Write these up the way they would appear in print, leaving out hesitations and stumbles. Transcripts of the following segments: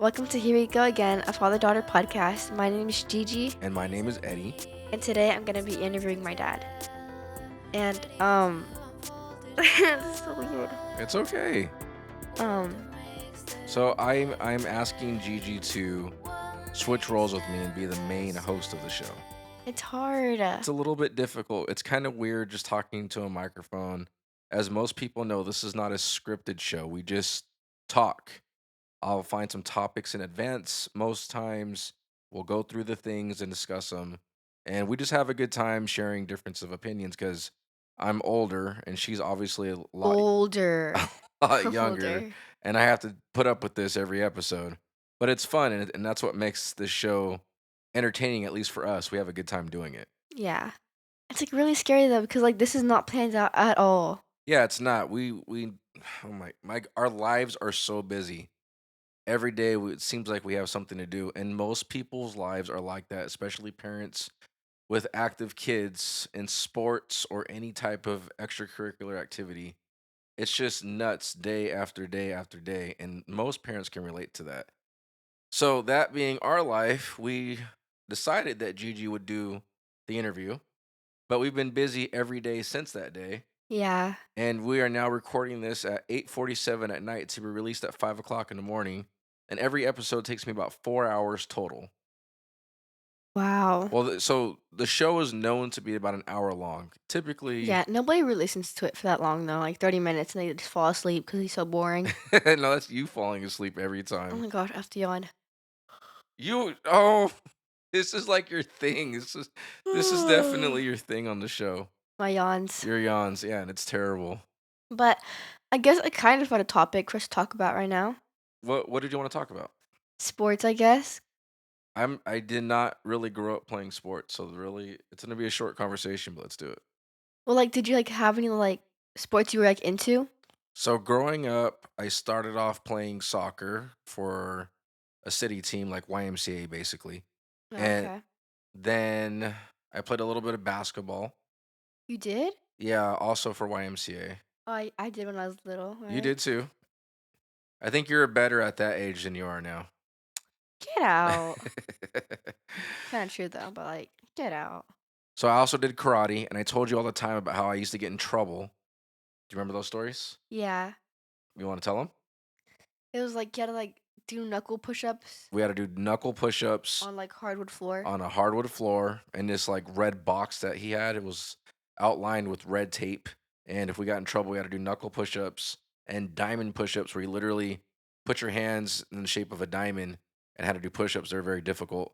Welcome to Here We Go Again, a father-daughter podcast. My name is Gigi, And my name is Eddie. and today I'm gonna be interviewing my dad. And this is so weird. It's okay. Um, So I'm asking Gigi to switch roles with me and be the main host of the show. it's hard. It's a little bit difficult. It's kind of weird just talking to a microphone. As most people know, this is not a scripted show. We just talk. I'll find some topics in advance. Most times we'll go through the things and discuss them. And we just have a good time sharing difference of opinions because I'm older and she's obviously a lot Older, lot younger, older. and I have to put up with this every episode. But it's fun, and that's what makes this show entertaining. At least for us, we have a good time doing it. Yeah, it's like really scary though because like this is not planned out at all. Yeah, it's not. We oh my our lives are so busy. Every day it seems like we have something to do, and most people's lives are like that, especially parents with active kids in sports or any type of extracurricular activity. It's just nuts day after day after day, and most parents can relate to that. So that being our life, we decided that Gigi would do the interview, but we've been busy every day since that day, Yeah. and we are now recording this at 8:47 at night to be released at 5 o'clock in the morning. And every episode takes me about 4 hours total. Wow. Well, so the show is known to be about an hour long. Typically, Yeah, nobody really listens to it for that long though, like 30 minutes, and they just fall asleep because he's so boring. no, that's you falling asleep every Oh time. my gosh, I have to yawn. Oh, this is like your thing. This is definitely your thing on the show. My yawns. Your yawns, yeah, and it's terrible. But I guess I kind of had a topic for us to talk about right now. What did you want to talk about? Sports, I guess. I did not really grow up playing sports, so really it's gonna be a short conversation, but let's do it. Well, like, did you like have any like sports you were like into? So growing up, I started off playing soccer for a city team like YMCA basically. Oh, And okay. then I played a little bit of basketball. You did? Yeah, also for YMCA. Oh, I did when I was little, You right? did too. I think you were better at that age than you are now. Get out. Kind of true though, but like, get out. So I also did karate, and I told you all the time about how I used to get in trouble. Do you remember those stories? Yeah. You want to tell them? It was like you had to like do knuckle push-ups We had to do knuckle push-ups on like hardwood floor. on a hardwood floor in this like red box that he had. It was outlined with red tape, and if we got in trouble, we had to do knuckle push-ups and diamond push-ups, where you literally put your hands in the shape of a diamond and had to do push-ups. They're very difficult.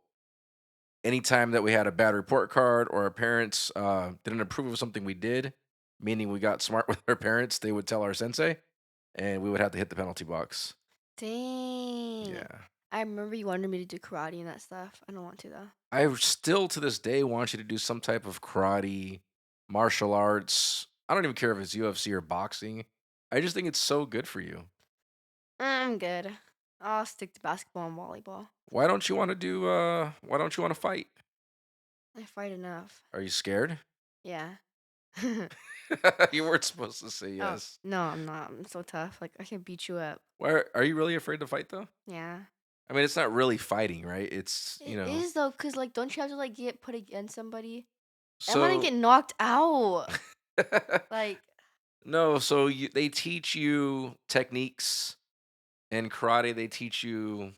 Anytime that we had a bad report card or our parents didn't approve of something we did, meaning we got smart with our parents, they would tell our sensei, and we would have to hit the penalty box. Dang. Yeah. I remember you wanted me to do karate and that stuff. I don't want to though. I still to this day want you to do some type of karate, martial arts. I don't even care if it's UFC or boxing. I just think it's so good for you. I'm good. I'll stick to basketball and volleyball. Why don't you want to fight? I fight enough. Are you scared? Yeah. You weren't supposed to say Oh, yes. no, I'm not. I'm so tough. Like, I can beat you up. Why are you really afraid to fight though? Yeah. I mean, it's not really fighting, right? It's, It is, though, because, like, don't you have to, like, get put against somebody? I want to So get knocked out. Like, no, so they teach you techniques in karate. They teach you,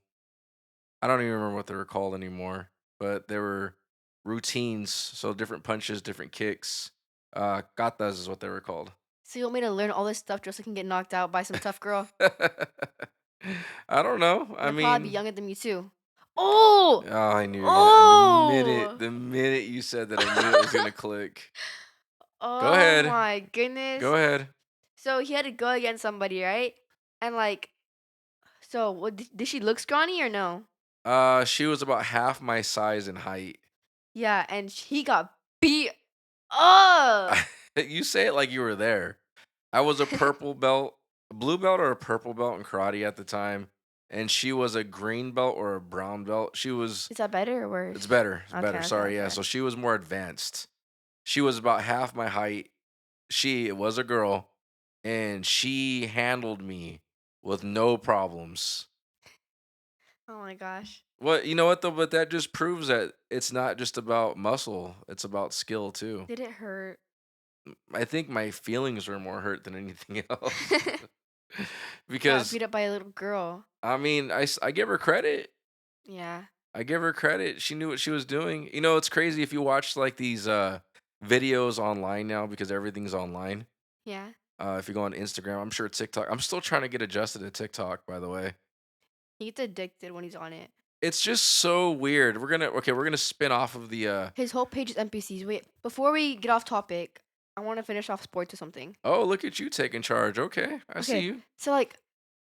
I don't even remember what they were called anymore, but there were routines. So different punches, different kicks. Katas is what they were called. so you want me to learn all this stuff just so I can get knocked out by some tough girl? I don't know. And I I'll probably be mean, younger than me, too. Oh! oh, I knew you were gonna. Oh! The minute you said that, I knew it was gonna click. Go Oh ahead. my goodness. Go ahead. So he had to go against somebody, right? And, like, so what, did she look scrawny or no? She was about half my size and height. Yeah, and he got beat up. You say it like you were there. I was a purple belt, a blue belt or a purple belt in karate at the time, and she was a green belt or a brown belt. She was Is that better or It's worse? better. It's Okay, better. okay, Sorry, yeah. okay. So she was more advanced. She was about half my height. It was a girl, and she handled me with no problems. Oh my gosh. Well, you know what though? But that just proves that it's not just about muscle; it's about skill too. Did it hurt? I think my feelings were more hurt than anything else, Got because beat up by a little girl. I mean, I give her credit. Yeah. I give her credit. She knew what she was doing. You know, it's crazy if you watch like these videos online now because everything's online. Yeah. If you go on Instagram, I'm sure TikTok. I'm still trying to get adjusted to TikTok, by the way. He gets addicted when he's on it. It's just so weird. We're gonna spin off of the His whole page is NPCs. Wait, before we get off topic, I want to finish off sports or something. oh, look at you taking charge. Okay, I see Okay, you. so like,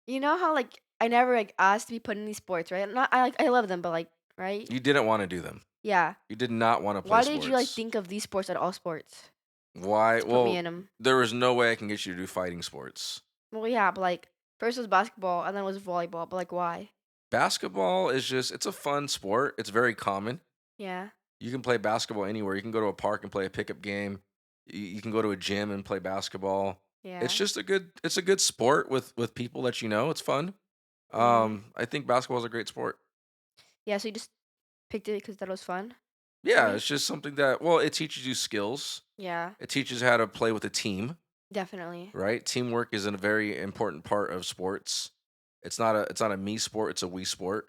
you know how like I never like asked to be put in these sports, right? Not I like I love them, but like, right? You didn't want to do them. Yeah. You did not want to play Why did you like sports. think of these sports at all sports Why? to put me Well, in them? there was no way I can get you to do fighting sports. Well, yeah, but like first was basketball and then was volleyball, but like why? Basketball is just it's a fun sport. It's very common. Yeah. You can play basketball anywhere. You can go to a park and play a pickup game. You can go to a gym and play basketball. It's Yeah. just a good sport with people that you know. It's fun. Mhm. I think basketball is a great sport. Yeah. So you just picked it because that was fun, Yeah, maybe. it's just something that well, it teaches you skills. Yeah. It teaches how to play with a team, Definitely. right? Teamwork is a very important part of sports. It's not a me sport, it's a we sport.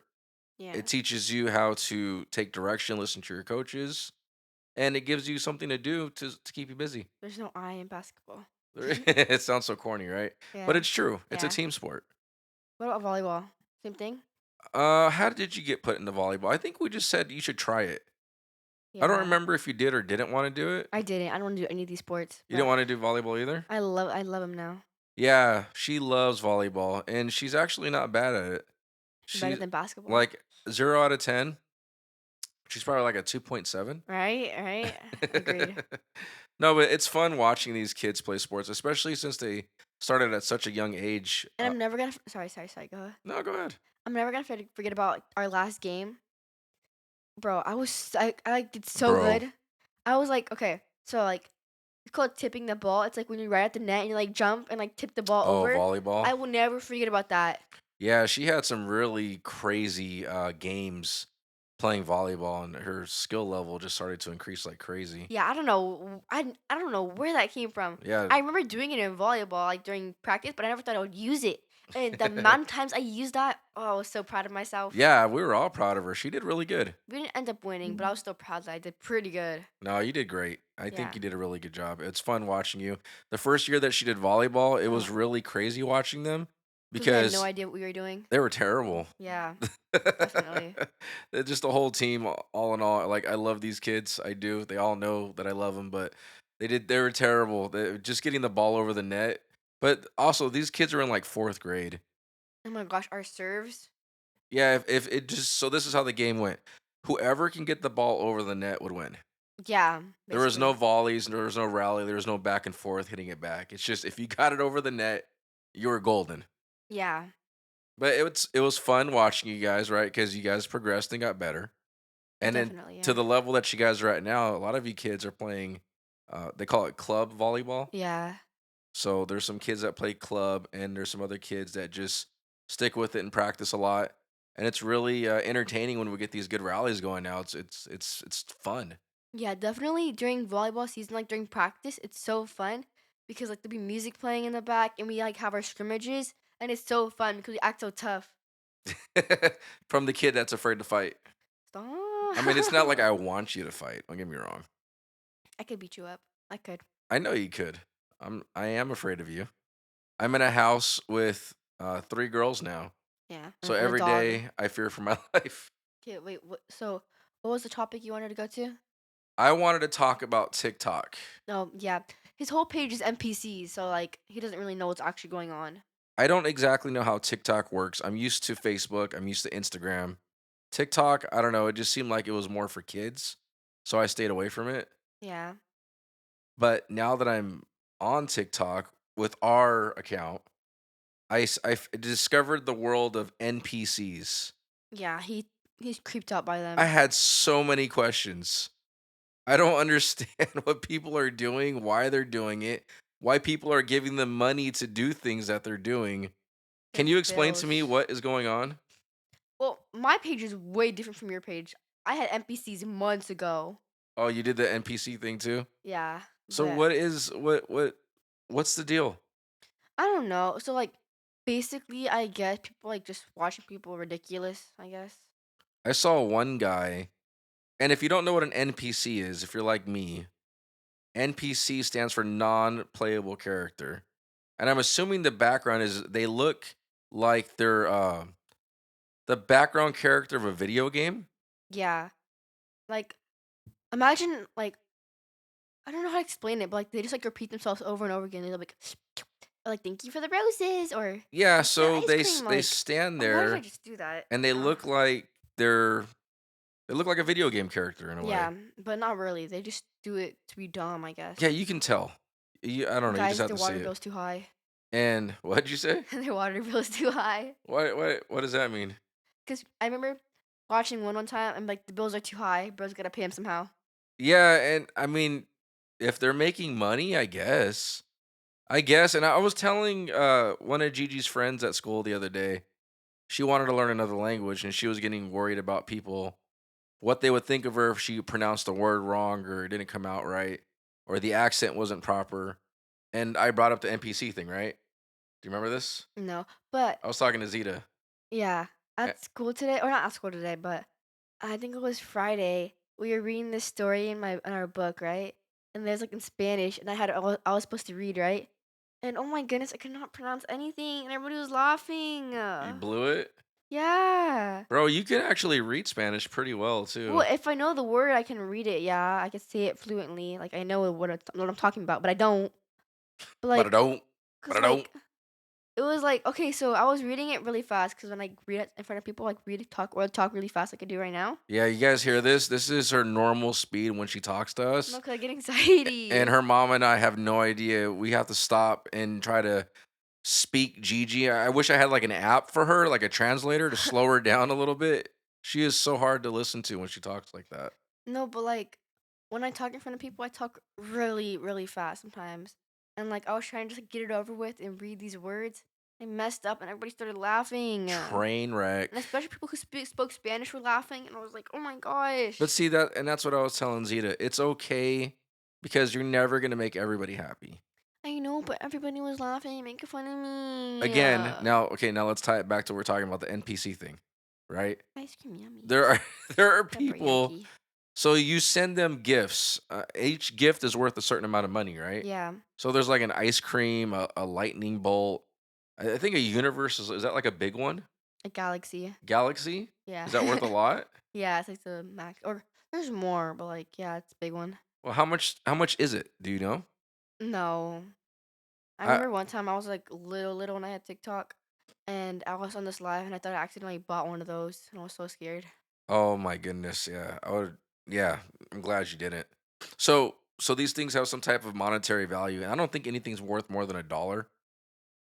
Yeah. It teaches you how to take direction, listen to your coaches, and it gives you something to do to keep you busy. There's no I in basketball. It sounds so corny, right? But Yeah. it's true. It's a Yeah. team sport. What about volleyball? Same thing? How did you get put into volleyball? I think we just said you should try it. I don't Yeah. remember if you did or didn't want to do it. I didn't. I don't want to do any of these sports, You didn't but want to do volleyball either? I love them now. Yeah, she loves volleyball and she's actually not bad at it. Better She's than basketball. like 0 out of 10. She's probably like a 2.7. Right? Right? Agreed. No, but it's fun watching these kids play sports, especially since they started at such a young age. And I'm never gonna. Sorry. Go ahead. No, go ahead. I'm never gonna forget about our last game, bro. I like did so Bro. good. I was like, okay, so like it's called tipping the ball. It's like when you're right at the net and you like jump and like tip the ball Oh, over. volleyball. I will never forget about that. Yeah, she had some really crazy games playing volleyball, and her skill level just started to increase like crazy. Yeah, I don't know. I don't know where that came from. Yeah. I remember doing it in volleyball, like during practice, but I never thought I would use it. And the amount of times I used that, oh, I was so proud of myself. Yeah, we were all proud of her. She did really good. We didn't end up winning, but I was still proud that I did pretty good. No, you did great. I think Yeah. you did a really good job. It's fun watching you. The first year that she did volleyball, it was Oh, really crazy watching them because we had no because idea what we were doing. they were terrible. Yeah, definitely. Just the whole team, all in all, like I love these kids. I do. They all know that I love them, but they were terrible. Just getting the ball over the net. But also, these kids are in like fourth grade. Oh my gosh, our serves. Yeah, if it just so this is how the game went. Whoever can get the ball over the net would win. Yeah, There was no basically. volleys, there was no rally, there was no back and forth hitting it back. It's just if you got it over the net, you were golden. Yeah, But it was fun watching you guys, right? Because you guys progressed and got better. And then definitely. to Yeah. the level that you guys are at now, a lot of you kids are playing. They call it club volleyball. Yeah. So there's some kids that play club, and there's some other kids that just stick with it and practice a lot. And it's really entertaining when we get these good rallies going. Now it's fun. Yeah, definitely during volleyball season, like during practice, it's so fun because like there'll be music playing in the back and we like have our scrimmages and it's so fun because we act so tough. From the kid that's afraid to fight. I mean, it's not like Stop. I want you to fight. Don't get me wrong. I could beat you up. I could. I know you could. I am afraid of you. I'm in a house with 3 girls now. Yeah. So And a every dog. day I fear for my life. Okay, wait, what was the topic you wanted to go to? I wanted to talk about TikTok. No, yeah. His whole page is NPCs, so like he doesn't really know what's actually going on. I don't exactly know how TikTok works. I'm used to Facebook, I'm used to Instagram. TikTok, I don't know, it just seemed like it was more for kids. So I stayed away from it. Yeah. But now that I'm on TikTok with our account, I discovered the world of NPCs. Yeah, he's creeped out by I them. had so many questions. I don't understand what people are doing, why they're doing it, why people are giving them money to do things that they're doing. Can Like you explain to me bills. what is going on? Well, my page is way different from your page. I had NPCs months ago. Oh, you did the NPC thing too? Yeah, So but what's the deal? I don't know. So like basically I guess people like just watching people ridiculous, I guess. I saw one guy, and if you don't know what an NPC is, if you're like me, NPC stands for non-playable character. And I'm assuming the background is they look like they're the background character of a video game. Yeah. Like imagine like I don't know how to explain it, but like they just like repeat themselves over and over again. They're like thank you for the roses or Yeah, thank you for the so ice cream. they Like stand why did I there just do that? and they look like they look like a video game character in a way. Yeah, but not really. They just do it to be dumb, I Yeah, guess. you can tell. I don't know, you just Guys, have their to see water it. bill's too high. And what'd you say? Their water bill is too high. What does that mean? Cause I remember watching one time and like the bills are too high. Bro's gotta pay him somehow. Yeah, and I mean, if they're making money, I guess. I guess. And I was telling one of Gigi's friends at school the other day, she wanted to learn another language and she was getting worried about people, what they would think of her if she pronounced a word wrong or it didn't come out right or the accent wasn't proper. And I brought up the NPC thing, right? Do you remember this? No, but I was talking to Zeta. yeah, Eh, at school today, or not at school today, but I think it was Friday. We were reading this story in our book, right? And there's like in Spanish, and I was supposed to read, right? And oh my goodness, I could not pronounce anything, and everybody was laughing. You blew it. Yeah. Bro, you can actually read Spanish pretty well Well, too. if I know the word, I can read it. Yeah, I can say it fluently. Like I know what I'm talking about, but I don't. But But I like, don't. But cause I don't. like it was like okay, so I was reading it really fast because when I read it in front of people, like read it, talk really fast, like I do right now. Yeah, you guys hear this? This is her normal speed when she talks to No, us. cause I get And anxiety. her mom and I have no idea. We have to stop and try to speak Gigi. I wish I had like an app for her, like a translator to slow her down a little bit. She is so hard to listen to when she talks like that. No, but like when I talk in front of people, I talk really, really fast sometimes. And like I was trying to just get it over with and read these words. I messed up and everybody started laughing. Train And wreck. especially people who spoke Spanish were laughing, and I was like, "Oh my But gosh!" see that, and that's what I was telling Zeta. It's okay because you're never gonna make everybody happy. I know, but everybody was laughing, making fun of me. Again, now okay, now let's tie it back to what we're talking about the NPC thing, right? Ice cream, yummy. There are there are Pepper, people. yucky. So you send them gifts. Each gift is worth a certain amount of money, right? Yeah, So there's like an ice cream, a lightning bolt. I think a universe is that like a big one? a galaxy. Galaxy? Yeah, Is that worth a lot? yeah. It's like the max, or there's more, but like, yeah, it's a big one. Well, how much is it? Do you know? No, I I remember one time I was like little when I had TikTok, and I was on this live, and I thought I accidentally bought one of those, and I was so scared. oh my goodness, yeah. I would yeah, I'm glad you didn't. So these things have some type of monetary value, and I don't think anything's worth more than a dollar.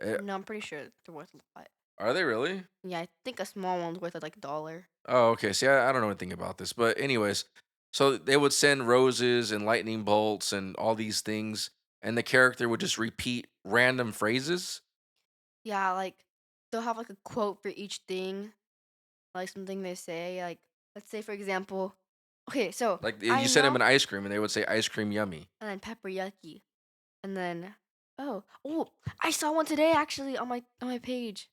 Eh, No, I'm pretty sure they're worth a lot. are they really? Yeah, I think a small one's worth like $1. Oh, okay. See, I don't know anything about this, but anyways, so they would send roses and lightning bolts and all these things, and the character would just repeat random phrases. Yeah, like they'll have like a quote for each thing, like something they say. Like, let's say for example, okay, so Like I you send them know, an ice cream, and they would say "ice cream yummy." and then pepper yucky, and then oh, I saw one today actually on my page.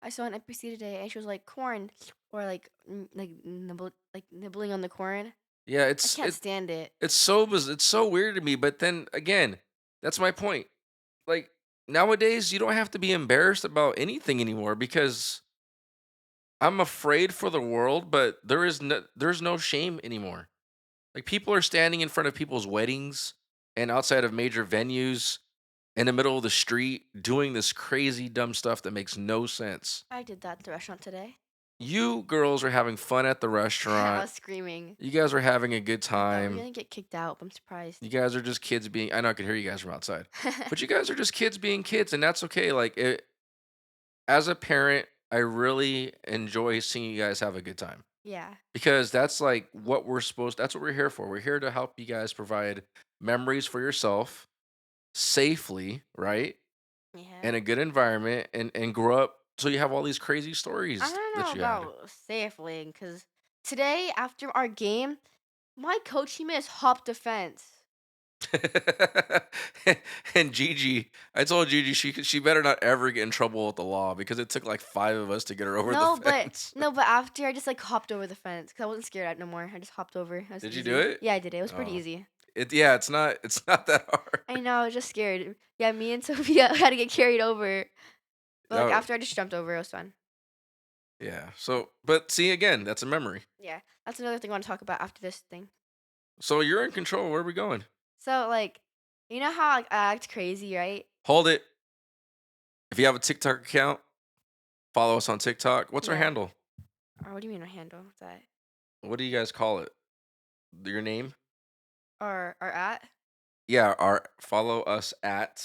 I saw an NPC today, and she was like corn, or like nibbling on the corn. Yeah, I can't stand it. it's so weird to me. But then again, that's my point. Like nowadays, you don't have to be embarrassed about anything anymore because I'm afraid for the world, but there's no shame anymore. Like people are standing in front of people's weddings and outside of major venues in the middle of the street doing this crazy dumb stuff that makes no sense. I did that at the restaurant today. You girls are having fun at the I restaurant. was screaming. You guys are having a good I thought we were time. gonna get kicked out, but I'm You surprised. guys are just kids being I know I can hear you guys from outside. But you guys are just kids being kids and that's okay. As a parent, I really enjoy seeing you guys have a good time. Yeah, Because that's like what that's what we're here for. We're here to help you guys provide memories for yourself safely, right? yeah. In a good environment and grow up So you have all these crazy I stories don't know that you had. about safely, cause today after our game, my coach he made us hop the fence. And Gigi, I told Gigi she better not ever get in trouble with the law because it took like 5 of us to get her over the No, but fence. no, but after I just like hopped over the fence because I wasn't scared no more. I just hopped over. It was Did you do easy. it? Yeah, I did it. It was pretty Oh, easy. yeah, it's not that I hard. know, I was just scared. Yeah, me and Sophia had to get carried over. But like Oh, after I just jumped over, it was fun. yeah. So, but see again, that's a memory. Yeah, that's another thing I want to talk about after this thing. So you're in control. Where are we going? So like, you know how like, I act crazy, right? Hold it. If you have a TikTok account, follow us on TikTok. What's our Yeah. handle? Or what do you mean a handle? What's that? What do you guys call it? Your name? Or at? Yeah, our follow us at.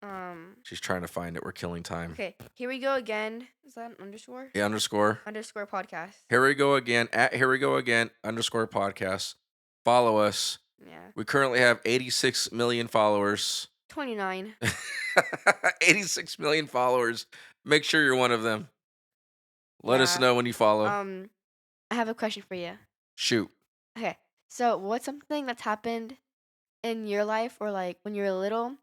Um. She's trying to find it. We're killing time. Okay. Here we go again. Is that an underscore? Yeah, underscore. Underscore podcast. Here we go again. At here we go again. Underscore podcast. Follow us. Yeah. We currently have 86 million followers. 29. 86 million followers. Make sure you're one of them. Let us Yeah. know when you follow. Um. I have a question for you. Shoot. Okay. So what's something that's happened in your life or like when you were little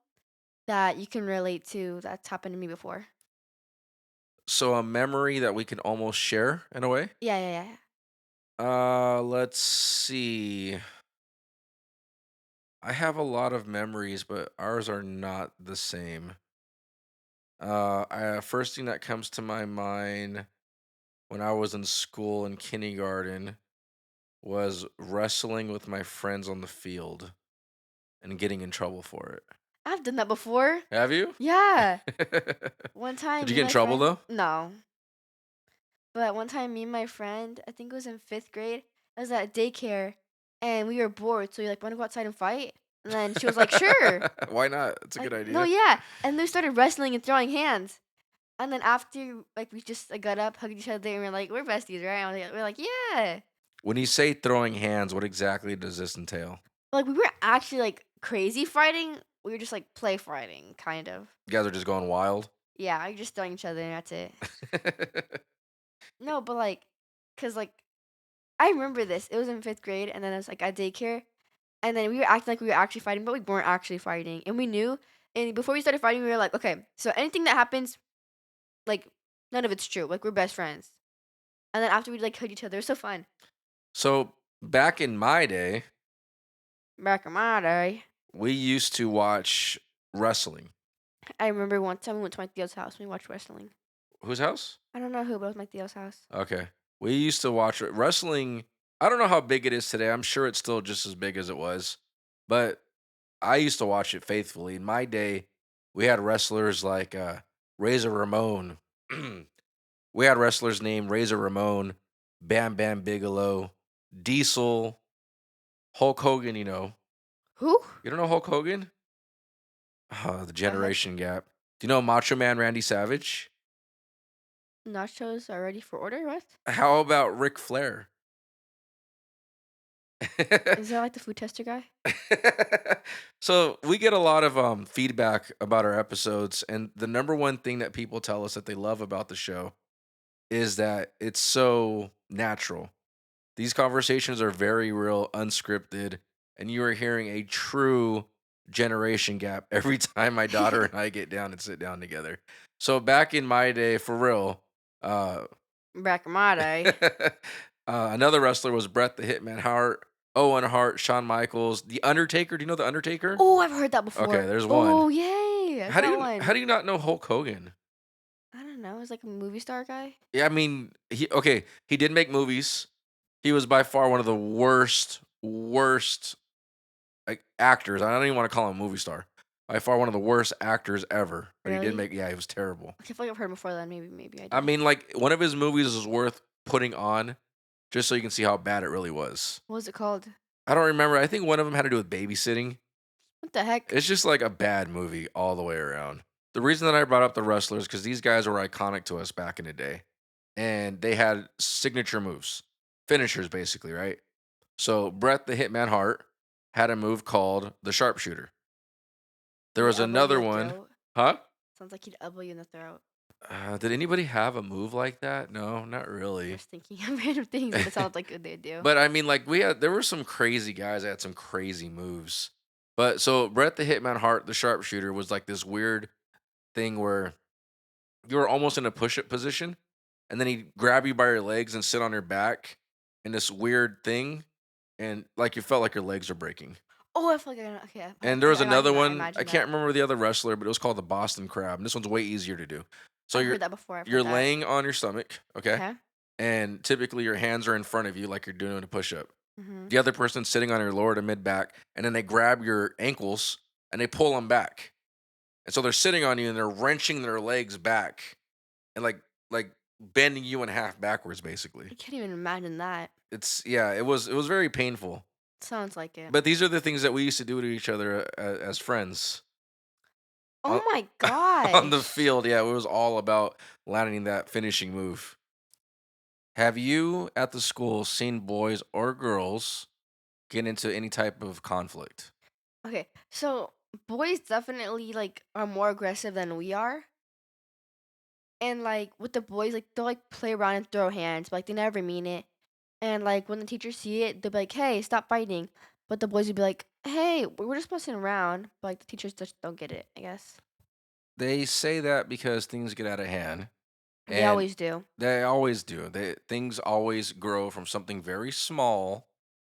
that you can relate to that's happened to me before? So a memory that we can almost share in a way. Yeah, yeah, yeah. Let's see. I have a lot of memories, but ours are not the same. First thing that comes to my mind when I was in school in kindergarten was wrestling with my friends on the field and getting in trouble for it. I've done that before. Have you? Yeah. One Did time you me get and in my trouble friend though? no. But one time me and my friend, I think it was in 5th grade, I was at daycare and we were bored, so we like wanna go outside and fight. And then she was like, "Sure." Why not? It's a good Like, no, idea. yeah. And they started wrestling and throwing hands. And then after like we just like, got up, hugged each other, and we're like, "We're besties, right?" And we're like, "Yeah." When you say throwing hands, what exactly does this entail? Like we were actually like crazy fighting. We were just like play fighting, kind of. You guys are just going wild? Yeah, like just throwing each other and that's it. No, but like, cause like I remember this. It was in 5th grade, and then I was like at daycare, and then we were acting like we were actually fighting, but we weren't actually fighting, and we knew. And before we started fighting, we were like, okay, so anything that happens, like none of it's true. Like we're best friends. And then after we like hug each other, it was so fun. So, back in my day, Back in my day, we used to watch wrestling. I remember one time we went to my Theo's house and we watched wrestling. Whose house? I don't know who, but it was my Theo's house. Okay. We used to watch it. Wrestling. I don't know how big it is today. I'm sure it's still just as big as it was. But I used to watch it faithfully. In my day, we had wrestlers like Razor Ramon. We had wrestlers named Razor Ramon, Bam Bam Bigelow, Diesel, Hulk Hogan, you know. Who? You don't know Hulk Hogan? The Go ahead. generation gap. Do you know Macho Man Randy Savage? Nachos are ready for order. What? How about Ric Flair? Is that like the food tester guy? So we get a lot of feedback about our episodes, and the number one thing that people tell us that they love about the show is that it's so natural. These conversations are very real, unscripted, and you are hearing a true generation gap every time my daughter and I get down and sit down together. So back in my day, for real, uh, Back in my day. another wrestler was Bret the Hitman Hart, Owen Hart, Shawn Michaels, The Undertaker. Do you know The Undertaker? Oh, I've heard that Okay, before. there's one. Oh, yay! I got How one. do you not know Hulk Hogan? I don't know. It's like a movie star guy. Yeah, I mean, he did make movies. He was by far one of the worst like actors. I don't even want to call him a movie star. By far one of the worst actors ever. But he did Really? make he was terrible. Okay, I feel like I've heard before then. Maybe I I did. mean, like one of his movies is worth putting on just so you can see how bad it really was. What was it called? I don't remember. I think one of them had to do with babysitting. What the heck? It's just like a bad movie all the way around. The reason that I brought up the wrestlers because these guys were iconic to us back in the day, and they had signature moves, finishers, basically, right? So Bret the Hitman Hart had a move called the sharpshooter. There Did he was elbow you another in the one, throat? huh? Sounds like he'd elbow you in the throat. Did anybody have a move like that? No, not I'm really. just thinking of random things that it sounds like they do. But I mean, like there were some crazy guys that had some crazy moves. But so Brett the Hitman Hart, the sharpshooter, was like this weird thing where you were almost in a push-up position, and then he'd grab you by your legs and sit on your back in this weird thing, and like you felt like your legs are breaking. Oh, I feel like okay, And there was I imagine another that. I one, I imagine can't that. remember the other wrestler, but it was called the Boston Crab, and this one's way easier to do. So I've heard that before. I've you're heard that. laying on your stomach, okay? Okay. And typically your hands are in front of you like you're doing a push-up. Mhm. The other person's sitting on your lower to mid back, and then they grab your ankles and they pull them back. And so they're sitting on you and they're wrenching their legs back and like bending you in half backwards basically. I can't even imagine that. It's yeah, it was very painful. Sounds like it. But these are the things that we used to do to each other as friends Oh on my on the gosh. field. Yeah, it was all about landing that finishing move. Have you at the school seen boys or girls get into any type of conflict? Okay, so boys definitely like are more aggressive than we are. And like with the boys, like they'll like play around and throw hands, but like they never mean it. And like when the teachers see it, they'll be like, "Hey, stop fighting." But the boys would be like, "Hey, we're just messing around." But like the teachers just don't get it, I guess. They say that because things get out of hand, They and always do. they always do. Things always grow from something very small,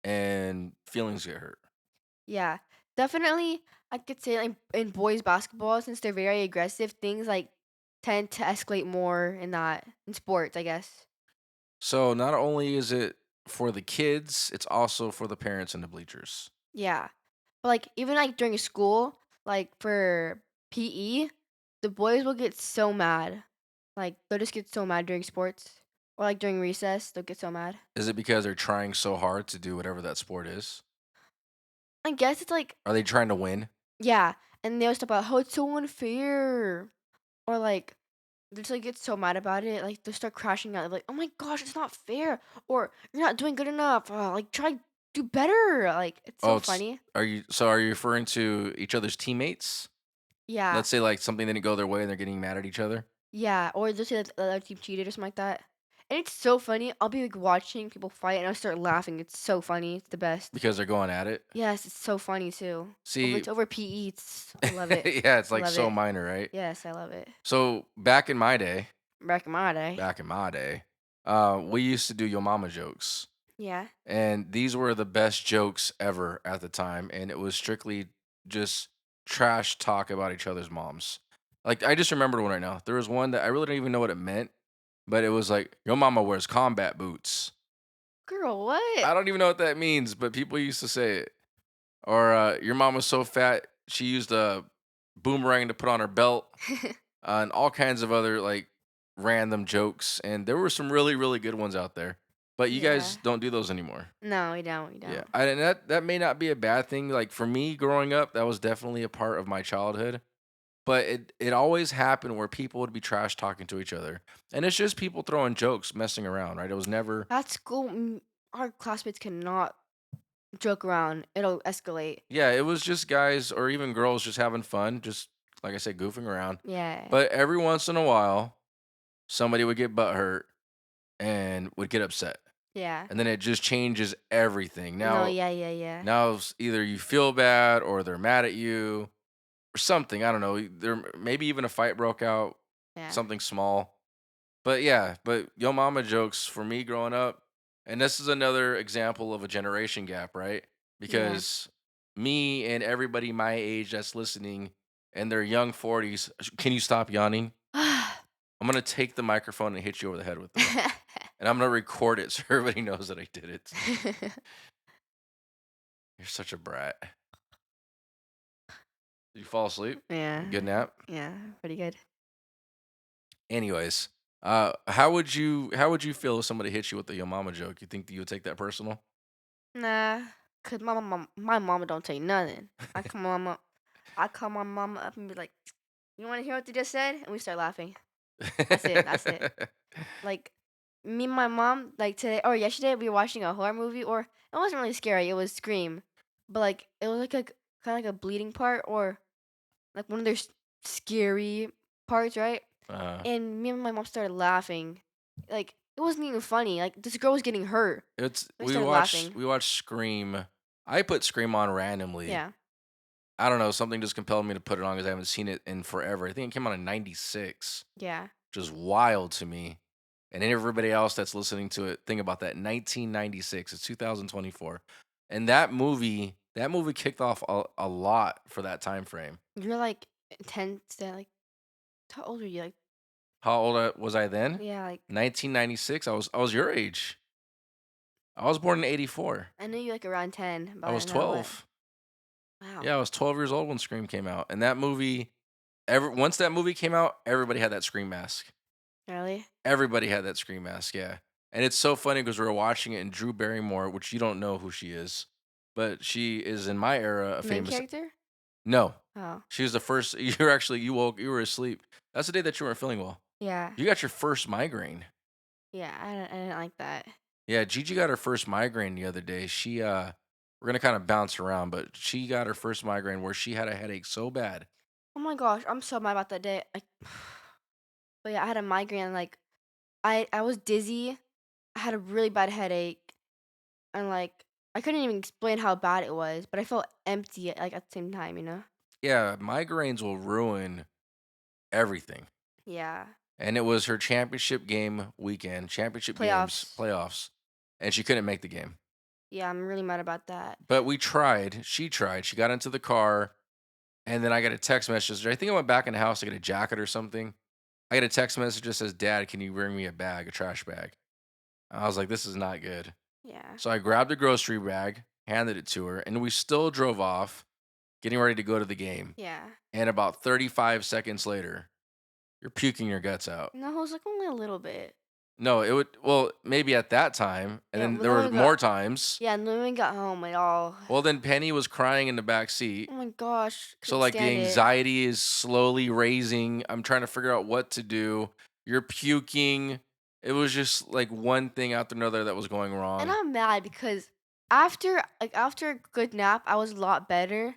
and feelings get hurt. Yeah, definitely. I could say like in boys basketball, since they're very aggressive, things like tend to escalate more in that in sports, I guess. So not only is it for the kids, it's also for the parents and the bleachers. Yeah. But, like, even, like, during school, like, for PE, the boys will get so mad. Like, they'll just get so mad during sports or, like, during recess, they'll get so mad. Is it because they're trying so hard to do whatever that sport is? I guess it's, like Are they trying to win? yeah, and they'll stop about, "Oh, it's so unfair," or, like, they'll just, like, get so mad about it, like, they'll start crashing out, like, "Oh my gosh, it's not fair," or, "You're not doing good enough," like, "Try do better," like, it's Oh, so it's funny. are you referring to each other's teammates? Yeah. Let's say like something didn't go their way and they're getting mad at each other Yeah, or they'll say that the other team cheated or something like that. And it's so funny. I'll be like watching people fight and I'll start laughing. It's so funny. It's the best. because they're going at it. Yes, it's so funny too. See, It's over PE. I love it. yeah, it's I like love so it. minor, right? Yes, I love it. So Back in my day. back in my day, we used to do your mama jokes, Yeah. and these were the best jokes ever at the time, and it was strictly just trash talk about each other's moms. Like I just remembered one right now. There was one that I really don't even know what it meant, but it was like your mama wears combat boots. Girl, what? I don't even know what that means, but people used to say it. Or your mom was so fat she used a boomerang to put on her belt, and all kinds of other like random jokes. And there were some really really good ones out there, but you guys Yeah. don't do those anymore. No, we don't. We Yeah, don't. and that may not be a bad thing. Like for me growing up, that was definitely a part of my childhood. But it always happened where people would be trash talking to each other, and it's just people throwing jokes, messing around, right? It was never. At school, our classmates cannot joke around. It'll escalate. Yeah, it was just guys or even girls just having fun, just like I said, goofing around. Yeah. But every once in a while, somebody would get butthurt and would get upset. Yeah. And then it just changes everything. No, Now yeah, yeah, yeah. now it's either you feel bad or they're mad at you or something. I don't know. There maybe even a fight broke out, Yeah. something small. But yeah, but yo mama jokes for me growing up, and this is another example of a generation gap, right? Yeah. Because me and everybody my age that's listening in their young 40s, can you stop yawning? I'm gonna take the microphone and hit you over the head with it. And I'm gonna record it so everybody knows that I did it. You're such a brat. Did you fall asleep? Yeah. Good nap? Yeah, pretty good. Anyways, how would you feel if somebody hit you with a yo mama joke? You think that you would take that personal? Nah, cause my mama don't say nothing. I call my mama up and be like, "You want to hear what they just said?" And we start laughing. That's it. That's it. Like me and my mom, like today or yesterday, we were watching a horror movie, or it wasn't really scary. It was Scream, but like it was like a kind of like a bleeding part, or like one of their scary parts, right? Uh, and me and my mom started laughing. Like, it wasn't even funny, like, this girl was getting hurt. it's We started laughing. we watched Scream. I put Scream on randomly. Yeah, I don't know, something just compelled me to put it on because I haven't seen it in forever. I think it came out in '96, yeah. which is wild to me. And everybody else that's listening to it, think about that. 1996, it's 2024. And that movie kicked off a lot for that time frame. You're, like, 10 to, like how old are you? Like How old was I then? yeah, like, 1996. I was your age. I was born in '84. I knew you, like, around 10, but I I was didn't know what. 12. Wow. Yeah, I was 12 years old when Scream came out. And that movie, once that movie came out, everybody had that Scream mask. Really? Everybody had that Scream mask, yeah. And it's so funny because we were watching it, and Drew Barrymore, which you don't know who she is, but she is in my era a The main famous. character? No, Oh, she was the first. You were asleep. That's the day that you weren't feeling well. yeah. You got your first migraine. Yeah, I didn't like that. Yeah, Gigi got her first migraine the other day. We're gonna kind of bounce around, but she got her first migraine where she had a headache so bad. Oh my gosh, I'm so mad about that day. Like, but yeah, I had a migraine. Like, I was dizzy. I had a really bad headache, and like I couldn't even explain how bad it was. But I felt empty like at the same time. You know? Yeah, migraines will ruin everything. Yeah. And it was her championship game weekend, championship games, Playoffs. playoffs, and she couldn't make the game. Yeah, I'm really mad about that. But we tried. She tried. She got into the car, and then I got a text message. I think I went back in the house to get a jacket or something. I get a text message that says, "Dad, can you bring me a bag, a trash bag?" I was like, "This is not good." Yeah. So I grabbed a grocery bag, handed it to her, and we still drove off, getting ready to go to the game. Yeah. And about 35 seconds later, you're puking your guts out. No, it was like only a little bit. No, it would well, maybe at that time, and Yeah, then but there then were when we got more times. yeah, and then when we got home, it all. Well, then Penny was crying in the back Oh seat. my gosh, So, couldn't like, the stand it. anxiety is slowly raising. I'm trying to figure out what to do. You're puking. It was just like one thing after another that was going And wrong. I'm mad because after a good nap, I was a lot better,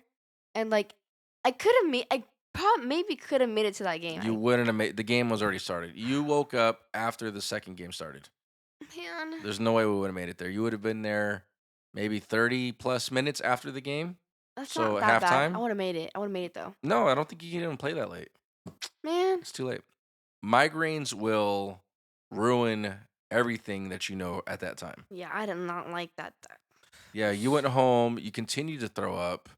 and like I maybe could have made it to that game. You wouldn't have made the game was already started. You woke up after the second game started. Man, There's no way we would have made it there. You would have been there maybe 30 plus minutes after the game. that's So not at that bad. I halftime, would have made it. I would have made it though. no, I don't think you can even play that late. Man, It's too late. Migraines will ruin everything that you know at that time. yeah, I did not like that. Yeah, you went home, you continued to throw up,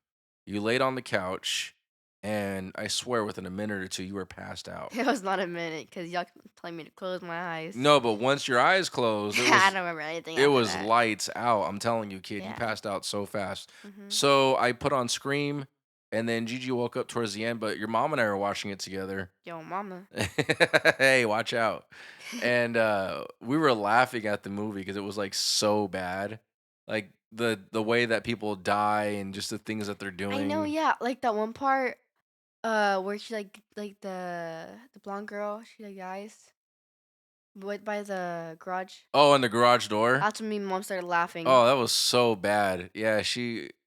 you laid on the couch, and I swear within a minute or two, you were passed out. It was not a minute because y'all kept telling me to close my eyes. No, but once your eyes closed, I don't remember anything it after was that. lights out. I'm telling you, kid, you Yeah. passed out so fast. Mhm. So I put on Scream, and then Gigi woke up towards the end, but your mom and I were watching it together. Yo, mama. Hey, watch out. And we were laughing at the movie because it was like so bad. Like the way that people die and just the things that they're I know, doing. yeah, like that one part, where she like the blonde girl, she like dies, by the garage. Oh, and the garage door. That's when me and mom started laughing. Oh, that was so bad. Yeah,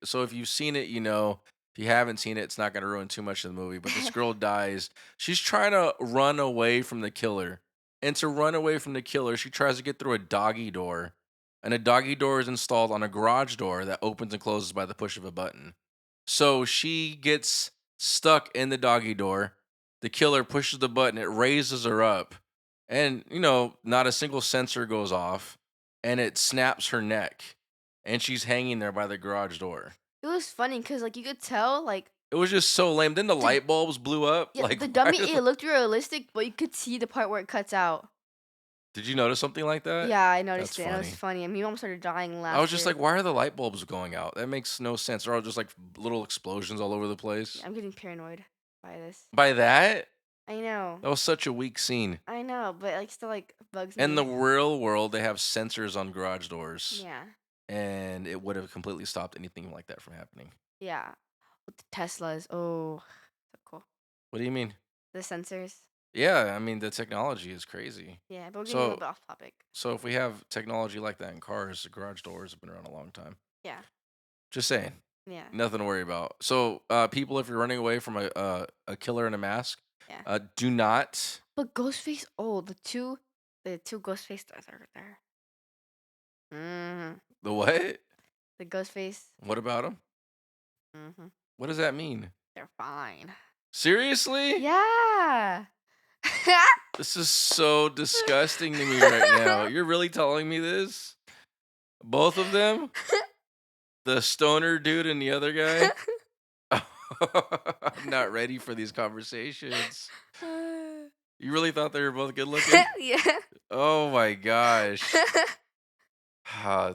so if you've seen it, you know. If you haven't seen it, it's not gonna ruin too much of the movie. But this girl dies. She's trying to run away from the killer. And to run away from the killer, she tries to get through a doggy door. And a doggy door is installed on a garage door that opens and closes by the push of a button. So she gets stuck in the doggy door. The killer pushes the button, it raises her up. And, not a single sensor goes off and it snaps her neck, and she's hanging there by the garage door. It was funny because like you could tell like It was just so lame. Then the the light bulbs blew up. yeah Like, the right? dummy it looked realistic, but you could see the part where it cuts out. Did you notice something like that? Yeah, I That's noticed it. And it was funny. funny. And me mom started dying I was just laughter. like, why are the light bulbs going out? That makes no sense. They're all just like little explosions all over the Yeah, place. I'm getting paranoid by this. By that, I know. that was such a weak scene. I know, but like still like bugs In the me. real world, they have sensors on garage doors, Yeah. and it would have completely stopped anything like that from happening. Yeah. With the Teslas. Oh, so cool. What do you mean? The sensors. Yeah, I mean the technology is crazy. Yeah, but we're getting a little So bit off topic. so if we have technology like that in cars, the garage doors have been around a long time. Yeah. Just saying. Yeah. Nothing to worry about. So people, if you're running away from a killer in a mask, Yeah. do not. But Ghostface, oh, the two Ghostface stars are there. Mm, The what? the Ghostface. What about him? Mm-hmm. What does that mean? They're fine. Seriously? Yeah. This is so disgusting to me right now. You're really telling me this? Both of them? The stoner dude and the other guy? I'm not ready for these conversations. You really thought they were both good looking? Yeah. Oh my gosh.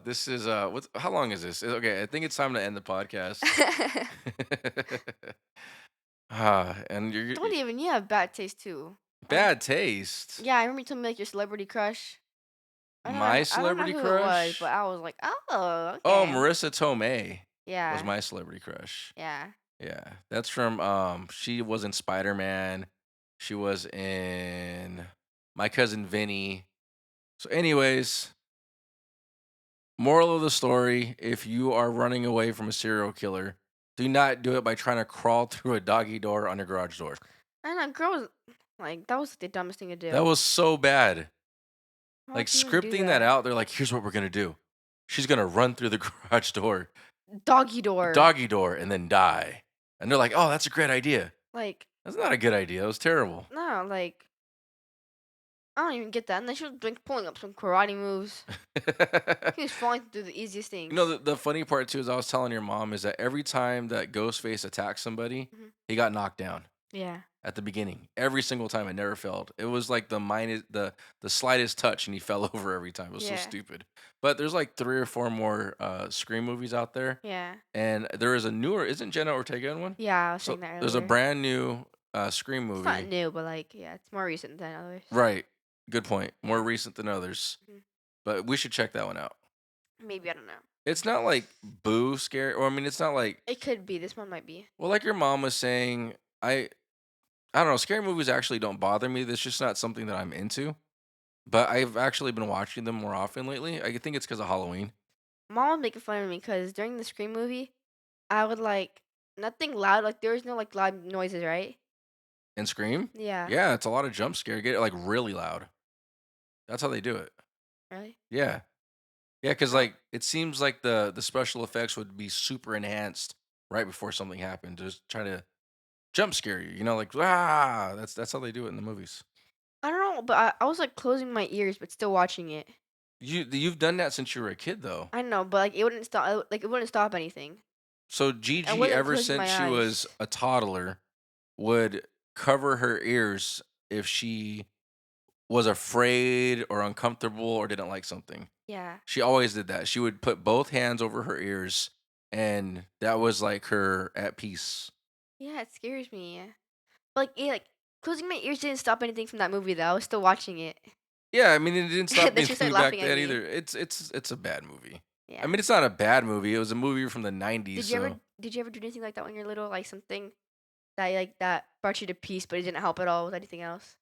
This is what's how long is this? Okay, I think it's time to end the podcast. And Don't even you have bad taste too. I bad taste. Yeah, I remember you told me like your celebrity crush. My I don't know celebrity who it was, but crush? I was like, oh, Oh, okay. Marissa Tomei was Yeah, my celebrity crush. yeah. Yeah, that's from she was in Spider-Man. She was in My Cousin Vinny. So anyways, moral of the story, if you are running away from a serial killer, do not do it by trying to crawl through a doggy door on your garage door. And that girl was like, that was the dumbest thing to That do. was so bad. Why Like would you even do scripting that that? out, they're like, here's what we're gonna do. She's gonna run through the garage door, Doggy door. doggy door, and then die. And they're like, oh, that's a great idea. Like, That's not a good idea. It was terrible. no, like, I don't even get that. And then she was like pulling up some karate moves. He was falling through the easiest You know, things. the funny part too is I was telling your mom is that every time that Ghostface attacked somebody, Hmm. he got knocked down Yeah. at the beginning. Every single time, it never failed. It was like the slightest touch, and he fell over every time. It was so Yeah. stupid. But there's like 3 or 4 more Scream movies out there, Yeah. and there is a newer. Isn't Jenna Ortega in one? Yeah, I was So saying that there's a earlier. brand new Scream It's not movie. new, but like, yeah, it's more recent than others. Right. Good point. More Yeah. recent than others, Mhm. but we should check that one out. Maybe, I don't know. It's not like boo scary, or I mean, it's not like It could be. This one might be. well, like your mom was saying. I don't know. Scary movies actually don't bother me. That's just not something that I'm into. But I've actually been watching them more often lately. I think it's because of Halloween Mom was making fun of me because during the Scream movie, I would like nothing loud. Like there was no like loud noises, right? and Scream. Yeah. Yeah, it's a lot of jump scare. Get it like really loud. That's how they do it. Really? Yeah, yeah. Because Oh, like it seems like the special effects would be super enhanced right before something happened, just try to jump scare you. You know, like that's how they do it in the movies. I don't know, but I was like closing my ears, but still watching it. You've done that since you were a kid though. I know, but like it wouldn't stop. Like it wouldn't stop anything. So I Gigi, wasn't ever closing since my she was eyes. a toddler, would cover her ears if she was afraid or uncomfortable or didn't like something. Yeah. She always did that. She would put both hands over her ears, and that was like her at peace. Yeah, it scares me. But like closing my ears didn't stop anything from that movie though. I was still watching it. Yeah, I mean, it didn't stop Then being she me started back laughing at then me. either. It's a bad movie. I Yeah. mean, it's not a bad movie. It was a movie from the '90s, so Did you ever do anything like that when you're little? Like something that brought you to peace, but it didn't help at all with anything else?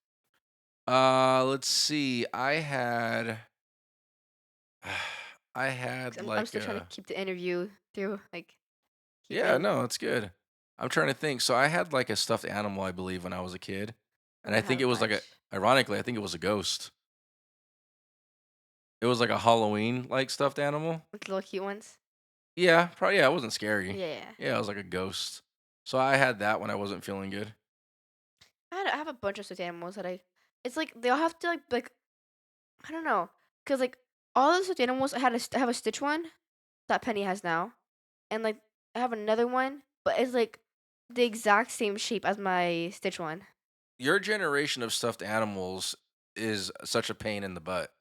let's see. I had 'Cause I'm like still trying to a keep the interview through, like, keep yeah, it. no, it's good. I'm trying to think. So I had like a stuffed animal, I believe, when I was a kid, I and I don't think it have was like a. much. Ironically, I think it was a ghost. It was like a Halloween like stuffed animal. Like little cute ones. Yeah, probably. Yeah, it wasn't scary. Yeah. Yeah, it was like a ghost. So I had that when I wasn't feeling good. I have a bunch of stuffed animals that I. It's like they all have to like I don't know, cause like all the stuffed animals I have a Stitch one that Penny has now, and like I have another one, but it's like the exact same shape as my Stitch one. Your generation of stuffed animals is such a pain in the butt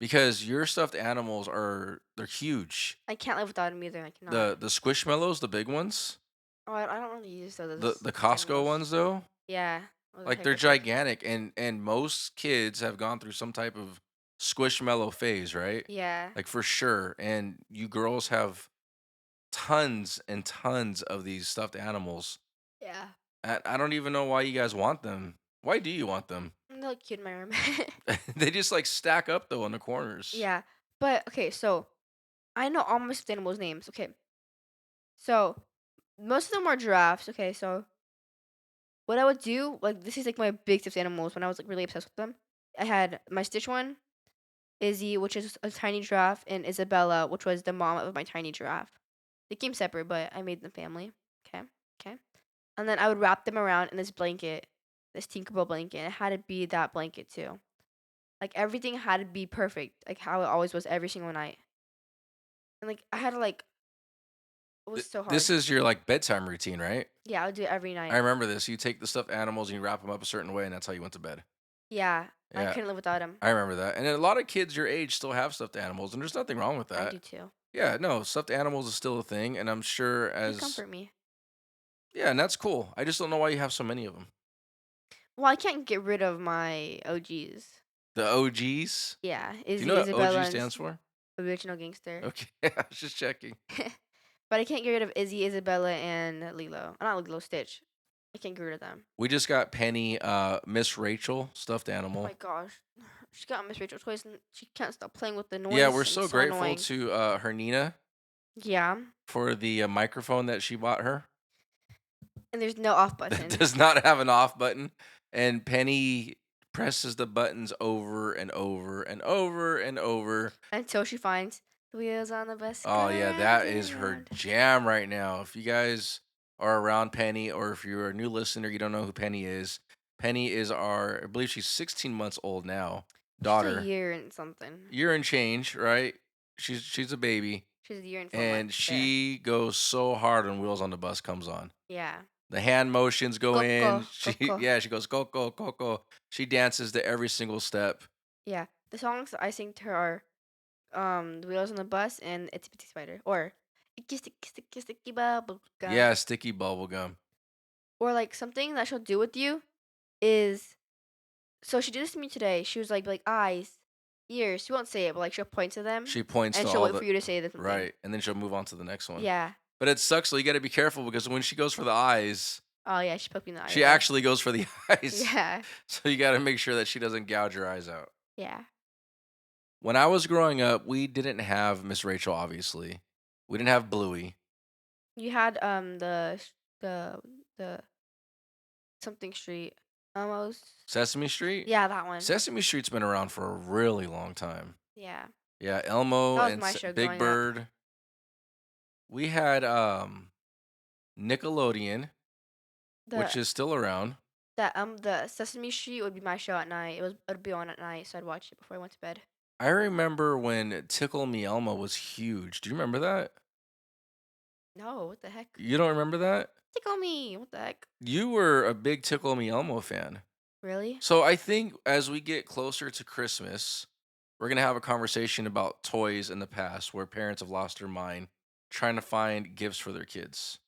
because your stuffed animals they're huge. I can't live without them either. I cannot. The Squishmallows, the big ones, Oh, I don't really use the those stuffed Costco animals. ones though, Yeah, those are like heck they're different. gigantic, and most kids have gone through some type of Squishmallow phase, right? Yeah, Like for sure. And you girls have tons and tons of these stuffed animals. yeah. I don't even know why you guys want them. Why do you want them? They look cute in my room. They just like stack up though in the corners. Yeah, but okay, so I know all my stuffed animals' names. Okay, so most of them are giraffes. Okay, so what I would do, like, this is, like, my big stuffed animals when I was, like, really obsessed with them. I had my Stitch one, Izzy, which is a tiny giraffe, and Isabella, which was the mom of my tiny giraffe. They came separate, but I made them family. Okay, okay. And then I would wrap them around in this blanket, this Tinkerbell blanket, and it had to be that blanket too. Like, everything had to be perfect, like how it always was every single night. And, like, I had to, like it was so This hard. is your, like, bedtime routine, right? Yeah, I would do it every I night. remember this. You take the stuffed animals and you wrap them up a certain way, and that's how you went to bed. Yeah, I Yeah, couldn't live without them. I remember that. And a lot of kids your age still have stuffed animals, and there's nothing wrong with I that. do too. Yeah, no, stuffed animals is still a thing, and I'm sure They as comfort me. yeah, and that's cool. I just don't know why you have so many of them. Well, I can't get rid of my OGs. The OGs? Yeah, Do you Izzy, know what OG Isabella, and stands for? Original Gangster. Okay, I was just checking. But I can't get rid of Izzy, Isabella, and Lilo. Not Lilo, Stitch. I can't get rid of them. We just got Penny, Miss Rachel, stuffed Oh my animal. gosh. She got Miss Rachel toys and she can't stop playing with the Yeah, we're noise and it's so so grateful annoying. to her Nina Yeah. for the microphone that she bought her. And there's no off That button does not have an off button, and Penny presses the buttons over and over and over and over. until she finds the wheels on the bus Oh, go yeah, round that and is her round. jam right now. If you guys are around Penny, or if you're a new listener, you don't know who Penny is our I believe she's 16 months old now, She's a daughter. year and something. Year and change, right? She's a baby, She's a year and 4 months. and There. she goes so hard when Wheels on the Bus comes on. Yeah. The hand motions go Coco. in. She Coco. yeah, she goes coco coco. She dances to every single step. Yeah. The songs that I sing to her are The Wheels on the Bus and It's a Pitsy Spider. Or Icky Sticky Sticky Sticky Bubble Gum. Yeah, sticky bubble gum. Or like something that she'll do with you is so she did this to me today. She was like eyes, ears. She won't say it, but like she'll point to them She points and to she'll all wait the for you to say something. right, and then she'll move on to the next one. Yeah. But it sucks, so you gotta be careful because when she goes for the eyes, Oh yeah, she poked me in the eye she today. actually goes for the eyes. Yeah. So you gotta make sure that she doesn't gouge your eyes out. Yeah. When I was growing up, we didn't have Miss Rachel, obviously. We didn't have Bluey. You had the the something street almost. Sesame Street? Yeah, that one. Sesame Street's been around for a really long time. Yeah. Yeah, Elmo That was and my show Big growing up. Bird. We had Nickelodeon, The which is still around. the Sesame Street would be my show at night. It'd be on at night, so I'd watch it before I went to bed. I remember when Tickle Me Elmo was huge. Do you remember that? No, what the heck? You don't remember that? Tickle me. What the heck? You were a big Tickle Me Elmo fan. Really? So I think as we get closer to Christmas, we're gonna have a conversation about toys in the past where parents have lost their mind trying to find gifts for their kids.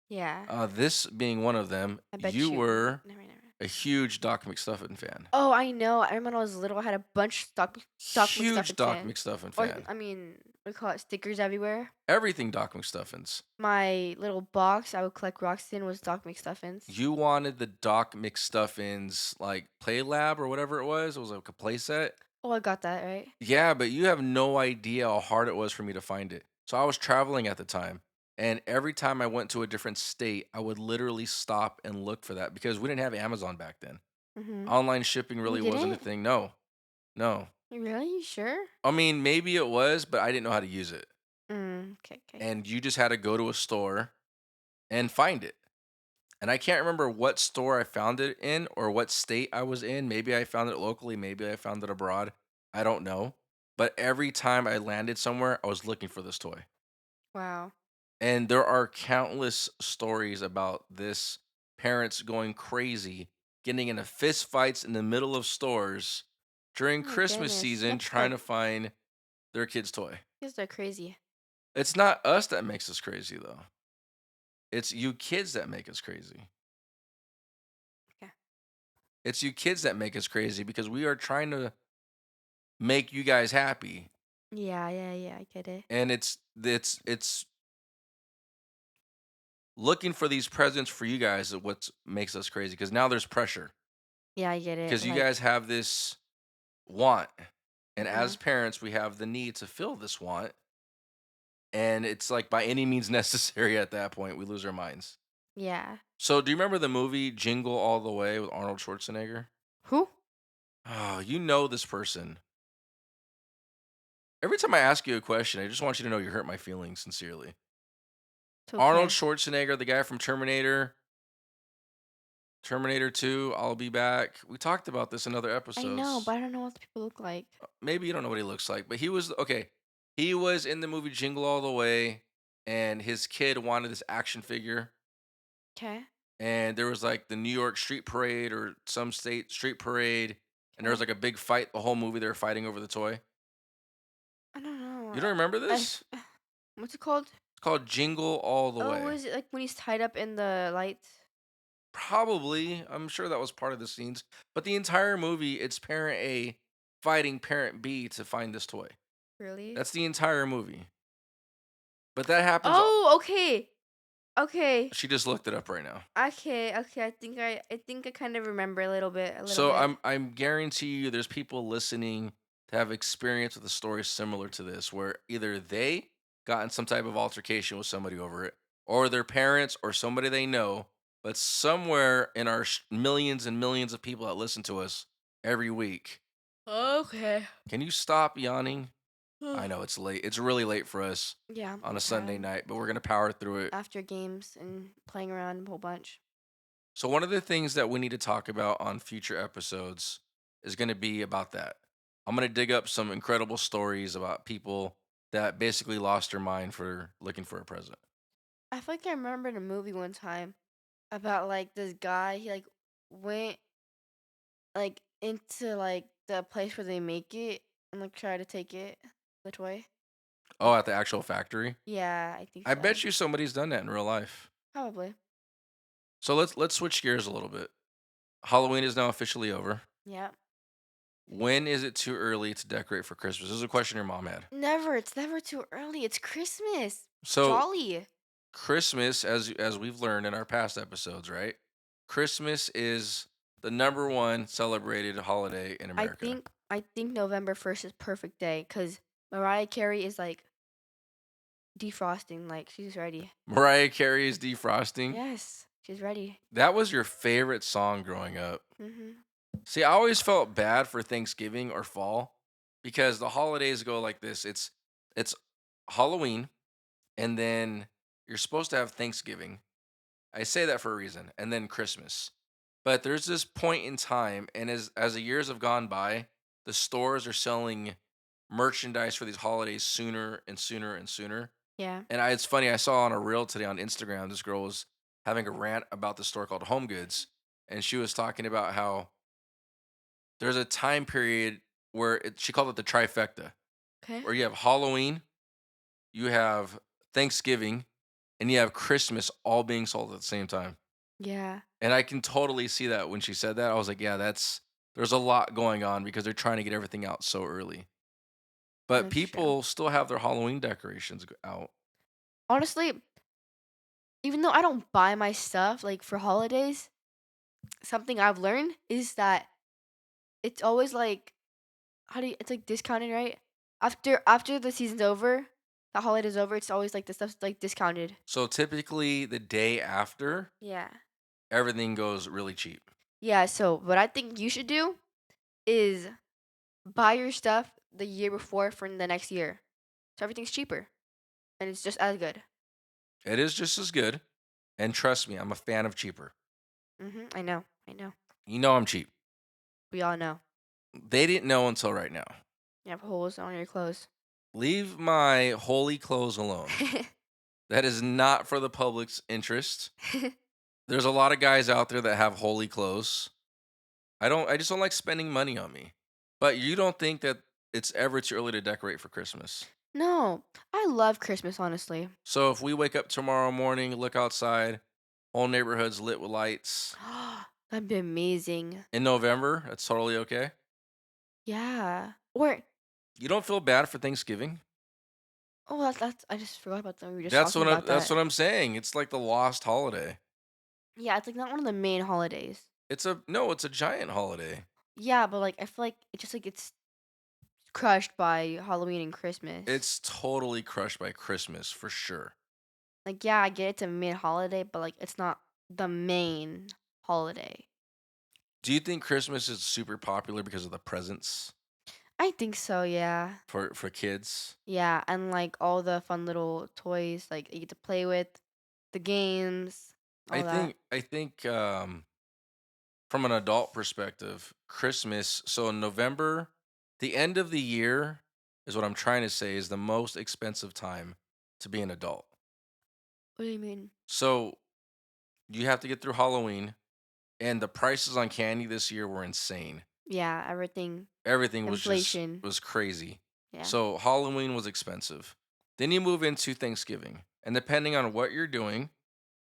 Yeah. This being one of them, I bet you you. were Never mind, never mind. a huge Doc McStuffin fan. Oh, I know. I remember when I was little, I had a bunch of Stock Huge McStuffins Doc fan. McStuffin Or fan. I mean, we call it stickers everywhere. Everything Doc McStuffins. My little box I would collect rocks in was Doc McStuffins. You wanted the Doc McStuffins like play lab or whatever it was. It was like a play set. Oh, I got that right. Yeah, but you have no idea how hard it was for me to find it. So I was traveling at the time, and every time I went to a different state, I would literally stop and look for that because we didn't have Amazon back then. Mhm. Online shipping You really wasn't a didn't? thing. No, no. Really? You sure? I mean, maybe it was, but I didn't know how to use it. Okay, okay. And you just had to go to a store and find it. And I can't remember what store I found it in or what state I was in. Maybe I found it locally, maybe I found it abroad. I don't know. But every time I landed somewhere, I was looking for this toy. Wow. And there are countless stories about this parents going crazy, getting into fist fights in the middle of stores during Oh my Christmas goodness. season Yep, trying to find their kid's toy. kids are crazy. It's not us that makes us crazy though. It's you kids that make us crazy. Yeah. It's you kids that make us crazy because we are trying to make you guys happy. Yeah, yeah, yeah. I get it. And it's looking for these presents for you guys that what makes us crazy because now there's pressure Yeah, I get it. because you guys Like, have this want, and uh-huh. as parents we have the need to fill this want, and it's like by any means necessary. At that point we lose our minds. Yeah. So, do you remember the movie Jingle All the Way with Arnold Schwarzenegger? Who? Oh, you know this person. Every time I ask you a question, I just want you to know you hurt my feelings sincerely. It's Arnold okay. Schwarzenegger, the guy from Terminator, Terminator 2, I'll be back. We talked about this in other I know, episodes. but I don't know what the people look like. Maybe you don't know what he looks like, but he was okay. He was in the movie Jingle All the Way, and his kid wanted this action figure. Okay. And there was like the New York street parade or some state street parade, and there was Okay. like a big fight. The whole movie they were fighting over the toy. I don't You know. don't remember I, this? what's it called? It's called Jingle All the Oh, Way. is it like when he's tied up in the lights? Probably. I'm sure that was part of the scenes. But the entire movie, it's parent A fighting parent B to find this toy. Really? That's the entire movie. But that happens. Oh, okay. Okay. She just looked it up right now. Okay. Okay. I think I kind of remember a little bit. A little So bit. I'm guarantee you there's people listening to have experience with a story similar to this where either they got in some type of altercation with somebody over it or their parents or somebody they know, but somewhere in our millions and millions of people that listen to us every week. Okay. Can you stop yawning? I know it's late. It's really late for us Yeah, on I'm a Sunday tired. night, but we're going to power through it. After games and playing around a whole bunch. So one of the things that we need to talk about on future episodes is going to be about that. I'm going to dig up some incredible stories about people that basically lost their mind for looking for a present. I feel like I remember in a movie one time about like this guy. He like went like into like the place where they make it and like try to take it the toy. Oh, at the actual factory? Yeah, I think I so. bet you somebody's done that in real life. Probably. So let's switch gears a little bit. Halloween is now officially over. Yeah. When is it too early to decorate for Christmas? This is a question your mom had. Never. It's never too early. It's Christmas. So Jolly. Christmas, as we've learned in our past episodes, right? Christmas is the number one celebrated holiday in I America. think I think November 1st is perfect day because Mariah Carey is like defrosting. Like she's ready. Mariah Carey's defrosting. Yes, she's ready. That was your favorite song growing up. Mhm. See, I always felt bad for Thanksgiving or fall because the holidays go like this. It's Halloween and then you're supposed to have Thanksgiving. I say that for a reason, and then Christmas. But there's this point in time, and as the years have gone by, the stores are selling merchandise for these holidays sooner and sooner and sooner. Yeah. And it's funny, I saw on a reel today on Instagram, this girl was having a rant about the store called Home Goods, and she was talking about how there's a time period where she called it the trifecta, Okay. where you have Halloween, you have Thanksgiving, and you have Christmas all being sold at the same time. Yeah. And I can totally see that when she said that. I was like, yeah, there's a lot going on because they're trying to get everything out so early. But That's true. people still have their Halloween decorations out. Honestly, even though I don't buy my stuff like for holidays, something I've learned is that it's always like how do you, it's like discounted, right? After the season's over, the holiday's over, it's always like the stuff's like discounted. So typically the day after, Yeah. everything goes really cheap. Yeah, so what I think you should do is buy your stuff the year before for the next year. So everything's cheaper and it's just as good. It is just as good. And trust me, I'm a fan of cheaper. I know. I know. You know I'm cheap. We all know. They didn't know until right now. You have holes on your clothes. Leave my holy clothes alone. That is not for the public's interest. There's a lot of guys out there that have holy clothes. I just don't like spending money on me. But you don't think that it's ever too early to decorate for Christmas. No, I love Christmas, honestly. So if we wake up tomorrow morning, look outside, whole neighborhood's lit with lights. That'd be amazing. In November, that's totally okay. Yeah. Or You don't feel bad for Thanksgiving? oh, that's I just forgot about that. We were just talking about That's that. what I'm saying. It's like the lost holiday. Yeah, it's like not one of the main holidays. It's a giant holiday. Yeah, but like I feel like it just like it's crushed by Halloween and Christmas. It's totally crushed by Christmas for sure. Like, yeah, I get it's a mid-holiday, but, like, it's not the main holiday. Do you think Christmas is super popular because of the presents I think so, yeah. for kids? Yeah, and, like, all the fun little toys, like, you get to play with, the games, I all that. think I think from an adult perspective, Christmas, so in November, the end of the year is what I'm trying to say is the most expensive time to be an adult. What do you mean? So you have to get through Halloween, and the prices on candy this year were insane. Yeah, everything Everything inflation. was crazy. Yeah. So Halloween was expensive. Then you move into Thanksgiving. And depending on what you're doing,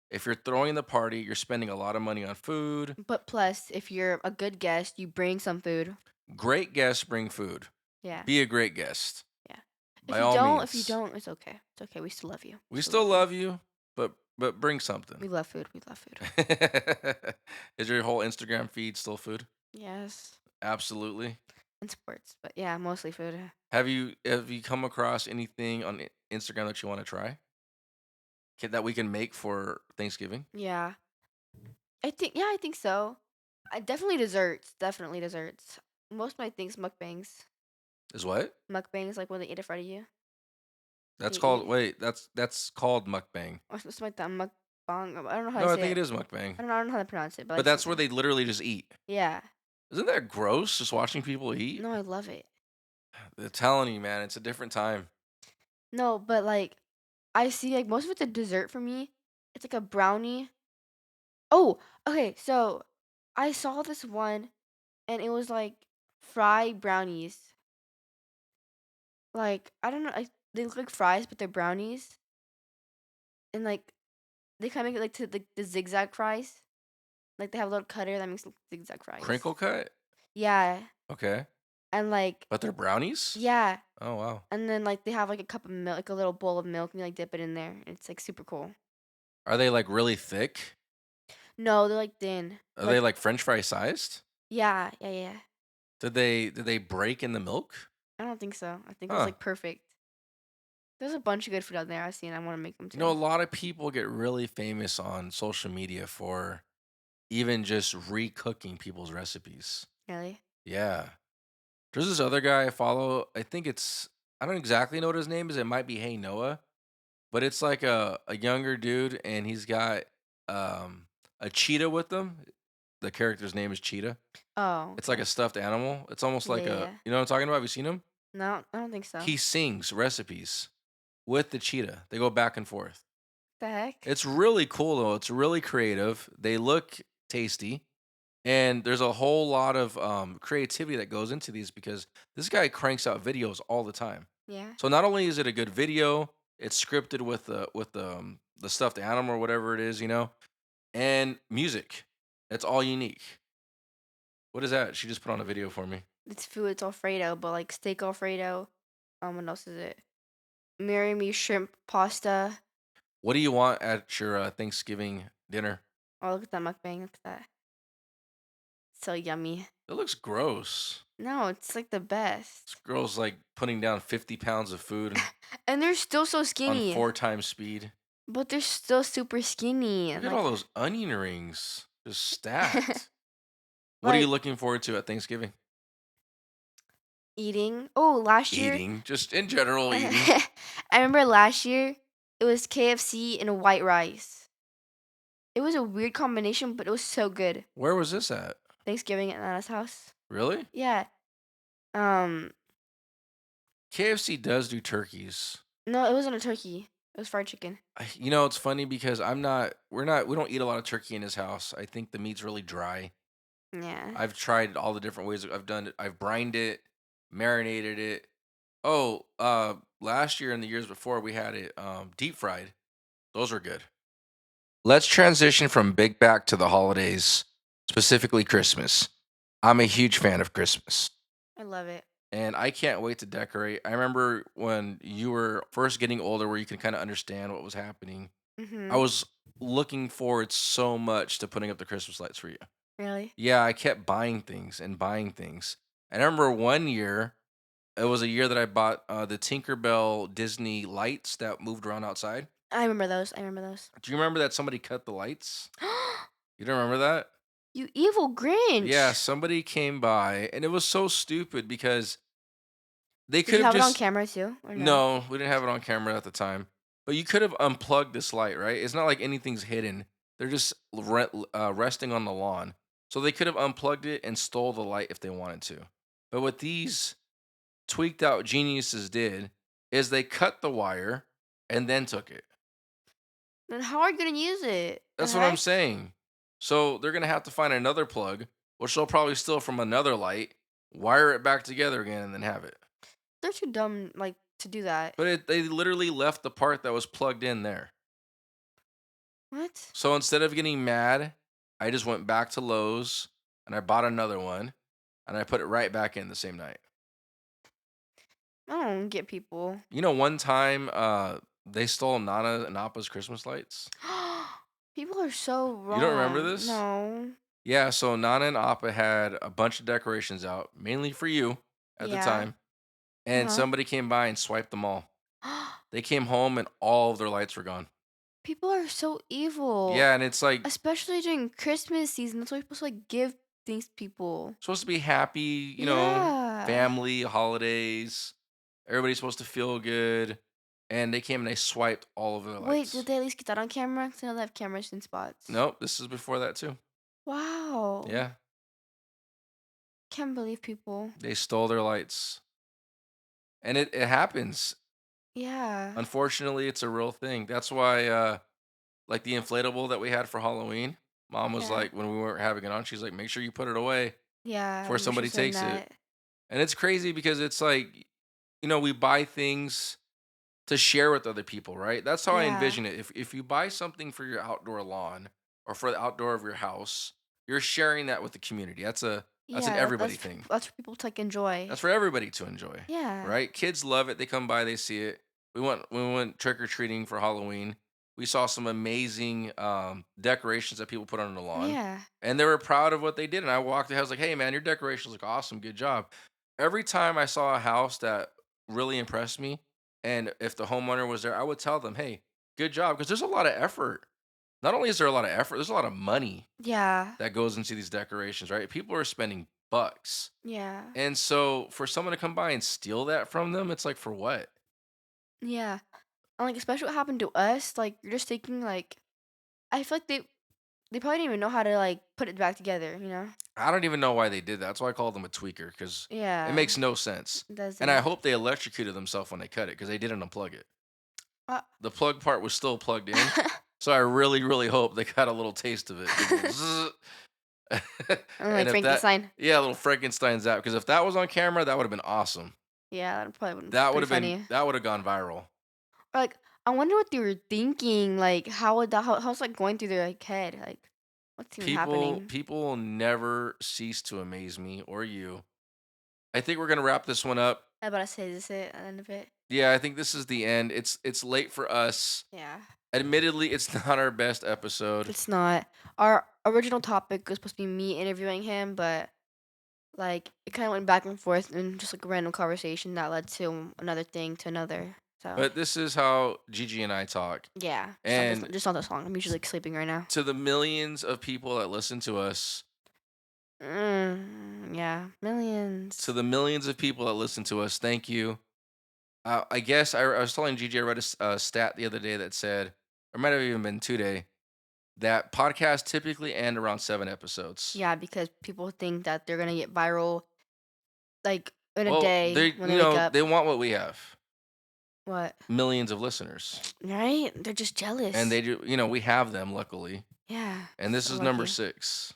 if you're throwing the party, you're spending a lot of money on food. But plus, if you're a good guest, you bring some food. Great guests bring food. Yeah, Be a great guest yeah. by all If you means. don't, it's okay. It's okay. We still love you. We We still still love you. love you, but bring something. We love food. We love food. Is your whole Instagram feed still food? Yes. Absolutely. And sports, but yeah, mostly food. Have you come across anything on Instagram that you want to try? That we can make for Thanksgiving? Yeah. I think so. I definitely desserts. Definitely desserts. Most of my things mukbangs. Is what? Mukbangs like when they eat in front of you. That's You eat called wait, that's called mukbang. or something like that. Mukbang. I don't know how to No, I say think it it. is mukbang. I don't know how to pronounce it, but But like that's where something. they literally just eat. Yeah. Isn't that gross just watching people eat? No, I love it. They're telling you, man, it's a different time. No, but like I see like most of it's a dessert for me. It's like a brownie. Oh, okay. So I saw this one and it was like fried brownies. Like I don't know, they look like fries, but they're brownies, and like they kind of make it like to the zigzag fries. Like they have a little cutter that makes zigzag fries. Crinkle cut? Yeah, Okay. and like But they're brownies? yeah, Oh wow. and then like they have like a cup of milk, like a little bowl of milk, and you like dip it in there. And it's like super cool. Are they like really thick? No, they're like thin. Are they Like like French fry sized? yeah, yeah, yeah. Did they break in the milk? I don't think so. I think it was Huh. like perfect. There's a bunch of good food out there I've seen. I want to make them You know, a too. lot of people get really famous on social media for even just recooking people's recipes. Really? Yeah. There's this other guy I follow. I don't exactly know what his name is. It might be Hey Noah, but it's like a younger dude and he's got um a cheetah with him. The character's name is Cheetah. Oh, It's like okay. a stuffed animal. It's almost Yeah, like yeah, a, yeah. you know what I'm talking about? Have you seen him? No, I don't think so. He sings recipes with the cheetah. They go back and forth. The heck? It's really cool though. It's really creative. They look tasty. And there's a whole lot of creativity that goes into these because this guy cranks out videos all the time. Yeah. So not only is it a good video, it's scripted with the stuffed animal or whatever it is, and music. It's all unique. What is that? She just put on a video for me. It's food. It's Alfredo, but like steak Alfredo. What else is it? Marry me shrimp pasta. What do you want at your Thanksgiving dinner? Oh, look at that mukbang. Look at that. So yummy. It looks gross. No, it's like the This best. girl's like putting down 50 pounds of food And they're still so on skinny. 4 times speed. But they're still super skinny. Look at all those onion rings just stacked. What are you like looking forward to at Thanksgiving? eating. Oh, last year. Eating, just in general, eating. I remember last year it was KFC and white rice. It was a weird combination, but it was so good. Where was this at? Thanksgiving at Nana's house. Really? Yeah. Um. KFC does do turkeys. No, it wasn't a turkey. It was fried chicken. It's funny because we don't eat a lot of turkey in his house. I think the meat's really dry. Yeah. I've tried all the different ways I've done it. I've brined it, marinated it. Oh, last year and the years before we had it deep fried. Those were good. Let's transition from Big Back to the holidays, specifically Christmas. I'm a huge fan of Christmas, I love it. and I can't wait to decorate. I remember when you were first getting older, where you can kind of understand what was happening. I Mhm. was looking forward so much to putting up the Christmas lights for you. Really? Yeah, I kept buying things and buying things. And I remember one year It was a year that I bought, the Tinkerbell Disney lights that moved around outside. I remember those. I remember those. Do you remember that somebody cut the lights? You don't remember that? You evil Yeah, Grinch. somebody came by, and it was so stupid because they Did could you have have it on just camera too, or no? no, we didn't have it on camera at the time, but you could have unplugged this light, right? It's not like anything's hidden. They're just resting on the lawn. So they could have unplugged it and stole the light if they wanted to. But what these tweaked out geniuses did is they cut the wire and then took it. Then how are you gonna use it? The That's what I'm heck? saying. So they're gonna have to find another plug, which they'll probably steal from another light, wire it back together again, and then have it. They're too dumb, like, to do that. But they literally left the part that was plugged in there. What? So instead of getting mad, I just went back to Lowe's and I bought another one and I put it right back in the same night. I don't get people. You know, one time they stole Nana and Appa's Christmas lights. People are so You don't remember wrong. this? No. Yeah, so Nana and Appa had a bunch of decorations out, mainly for you at the Yeah. time, and Uh-huh. somebody came by and swiped them all. They came home and all of their lights were gone. People are so evil, Yeah, and it's like especially during Christmas season. That's why you're supposed to, like, give things to people. supposed to be happy, Yeah. family, holidays. Everybody's supposed to feel good. And they came and they swiped all of their Wait, did lights. they at least get that on camera? 'Cause I know they have cameras in spots. Nope, this is before that too. Wow. Yeah, Can't believe people. they stole their lights. And it happens. Yeah. Unfortunately, it's a real thing. That's why like the inflatable that we had for Halloween, mom was Yeah. like when we weren't having it on, she's like, make sure you put it away Yeah, I before remember she somebody was saying takes it. that. And it's crazy because it's like, we buy things to share with other people, right? That's how I Yeah. envision it. If you buy something for your outdoor lawn or for the outdoor of your house, you're sharing that with the community. That's an Yeah, everybody thing. that's for people to, like, enjoy. That's for everybody to enjoy, Yeah. right? Kids love it. They come by, they see it. We went trick or treating for Halloween. We saw some amazing decorations that people put on the lawn, Yeah. and they were proud of what they did. And I walked the house like, "Hey, man, your decorations look awesome. Good job." Every time I saw a house that really impressed me, and if the homeowner was there, I would tell them, "Hey, good job," because there's a lot of effort. Not only is there a lot of effort, there's a lot of money Yeah. that goes into these decorations, right? People are spending bucks. Yeah. And so for someone to come by and steal that from them, it's like, for what? Yeah. And, like, especially what happened to us, like, you're just thinking, like, I feel like they probably didn't even know how to, like, put it back together, you know? I don't even know why they did that. That's why I call them a tweaker because it Yeah. makes no sense. It And I doesn't. hope they electrocuted themselves when they cut it because they didn't unplug it. Uh The plug part was still plugged in. So I really, really hope they got a little taste of it. Did a little zzz. I'm And like if that, Frankenstein. yeah, a little Frankenstein's out. Because if that was on camera, that would have been awesome. Yeah, that probably been That would pretty have been, funny. that would have gone viral. Or, like, I wonder what they were thinking, like, how would that how's, like, going through their, like, head, like, what's even People, happening? people will never cease to amaze me or you. I think we're gonna wrap this one up. I about to say, is this it at the end of it? Yeah, I think this is the end. It's late for us. Yeah. Admittedly, it's not our best episode, It's not. Our original topic was supposed to be me interviewing him, but, like, it kinda went back and forth and just, like, a random conversation that led to another thing to another, so but this is how Gigi and I talk. yeah, And just not this long. I'm usually, like, sleeping right now. to the millions of people that listen to us, Yeah, to millions. the millions of people that listen to us, thank you. I guess I was telling Gigi I read a stat the other day that said, or might have even been today, that podcasts typically end around 7 episodes. Yeah, because people think that they're gonna get viral, like, in a Well, day they when they wake up. they want what we have, What? millions of listeners, Right? They're just and jealous. they do. We have them luckily, Yeah, and this so is number lucky. 6.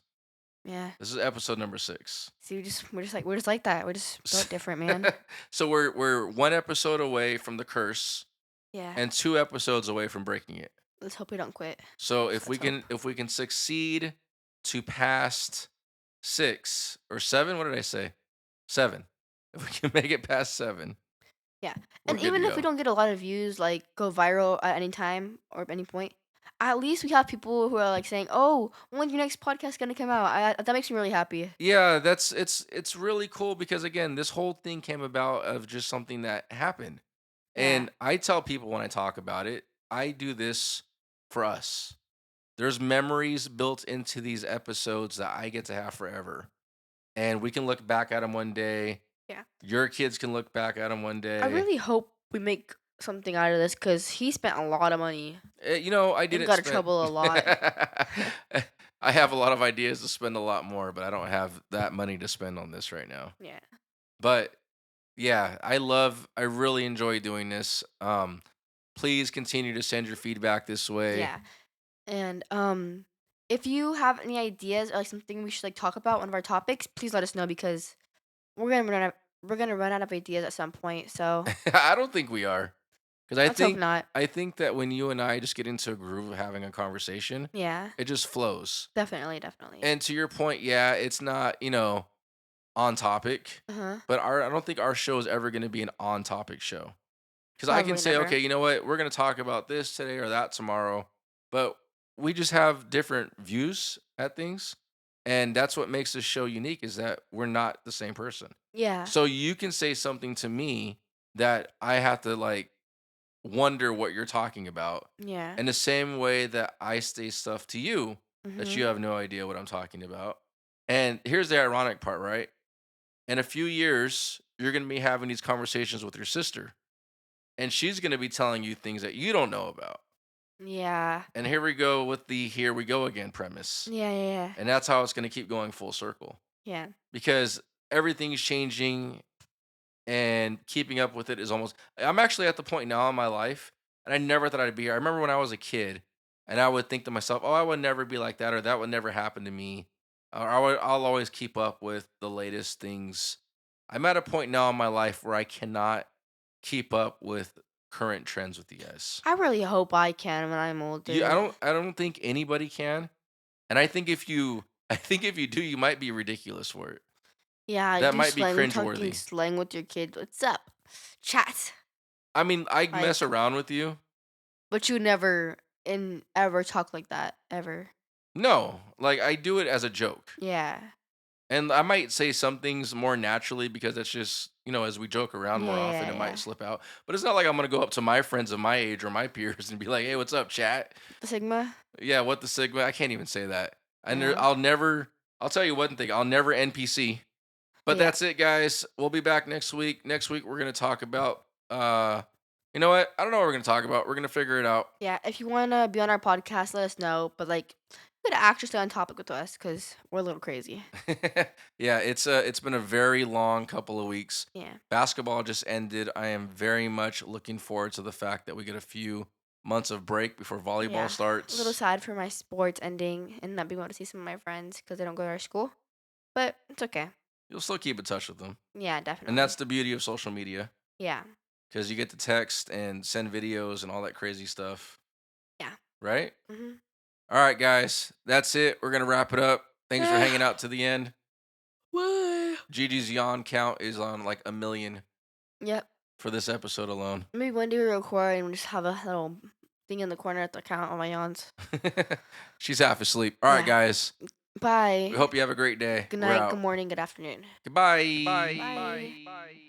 Yeah. This is episode number 6. See, we're just like that. We're just built different, man. So we're 1 episode away from the curse Yeah. and 2 episodes away from breaking it. Let's hope we don't quit. So Just let's hope. if we can succeed to past 6 or 7, what did I say? 7. If we can make it past 7, Yeah. we're And good to even if we go. don't get a lot of views, like, go viral at any time or at any point, At least we have people who are, like, saying, "Oh, when's your next podcast gonna come out?" That makes me really happy. Yeah, that's it's really cool because again, this whole thing came about of just something that happened. Yeah, And I tell people when I talk about it, I do this for us. There's memories built into these episodes that I get to have forever. And we can look back at them one day. yeah. Your kids can look back at them one I day. really hope we make something out of this because he spent a lot of money I and didn't got in spend trouble a lot. I have a lot of ideas to spend a lot more, but I don't have that money to spend on this right now. Yeah. But yeah, I really enjoy doing this. Please continue to send your feedback this way. Yeah. And if you have any ideas or like something we should like talk about, one of our topics, please let us know because we're gonna run out of ideas at some point. So I don't think we are. Cuz let's hope not. I think that when you and I just get into a groove of having a conversation, Yeah. it just flows. Definitely, definitely. And to your point, yeah, it's not, on topic, Uh-huh. but I don't think our show is ever going to be an on topic show. Cuz I can Probably say, okay, never. you know what? We're going to talk about this today or that tomorrow, but we just have different views at things. And that's what makes this show unique is that we're not the same person. Yeah. So you can say something to me that I have to like wonder what you're talking about. Yeah. In the same way that I say stuff to you that Mhm. you have no idea what I'm talking about. And here's the ironic part, right? In a few years, you're going to be having these conversations with your sister, and she's going to be telling you things that you don't know about. Yeah. And here we go with the here we go again premise. Yeah, yeah, yeah. And that's how it's going to keep going full circle Yeah. because everything's changing and keeping up with it is almost I'm actually at the point now in my life, and I never thought I'd be here. I remember when I was a kid, and I would think to myself, "Oh, I would never be like that, or that would never happen to me, or I'll always keep up with the latest things." I'm at a point now in my life where I cannot keep up with current trends with you guys. I really hope I can when I'm older. I don't think anybody can, and I think if you do, you might be ridiculous for it. Yeah, That do might be slang, talking cringeworthy. slang with your kid. What's up? Chat. I mean, I mess Like, around with you. but you never in ever talk like that ever. No, like, I do it as a joke, Yeah. and I might say some things more naturally because it's just, as we joke around Yeah, more yeah, often, it might yeah. slip out, but it's not like I'm gonna go up to my friends of my age or my peers and be like, "Hey, what's up, chat?" The Sigma? Yeah, what the sigma? I can't even say that. No. I'll tell you one thing, I'll never NPC. But Yeah. that's it, guys. We'll be back next week. Next week, we're gonna talk about, you know what? I don't know what we're gonna talk about. We're gonna figure it out. Yeah. If you wanna be on our podcast, let us know. But like you could actually stay on topic with us because we're a little crazy. Yeah, it's been a very long couple of weeks. Yeah. Basketball just ended. I am very much looking forward to the fact that we get a few months of break before volleyball Yeah. A little starts. sad for my sports ending and not being able to see some of my friends because they don't go to our school. But it's okay. You'll still keep in touch with them, Yeah, and that's definitely. the beauty of social media Yeah. because you get to text and send videos and all that crazy stuff, Yeah. right? Mhm. All right, guys, that's it. We're gonna wrap it up. Thanks for hanging out to the end. What? Gigi's yawn count is on like a million Yep. for this episode alone. Maybe one day we record and we just have a little thing in the corner at the count on my yawns. She's half asleep. All right, Yeah. guys. We Bye. hope you have a great day. Good We're night, good out. morning, good afternoon. Goodbye. Bye.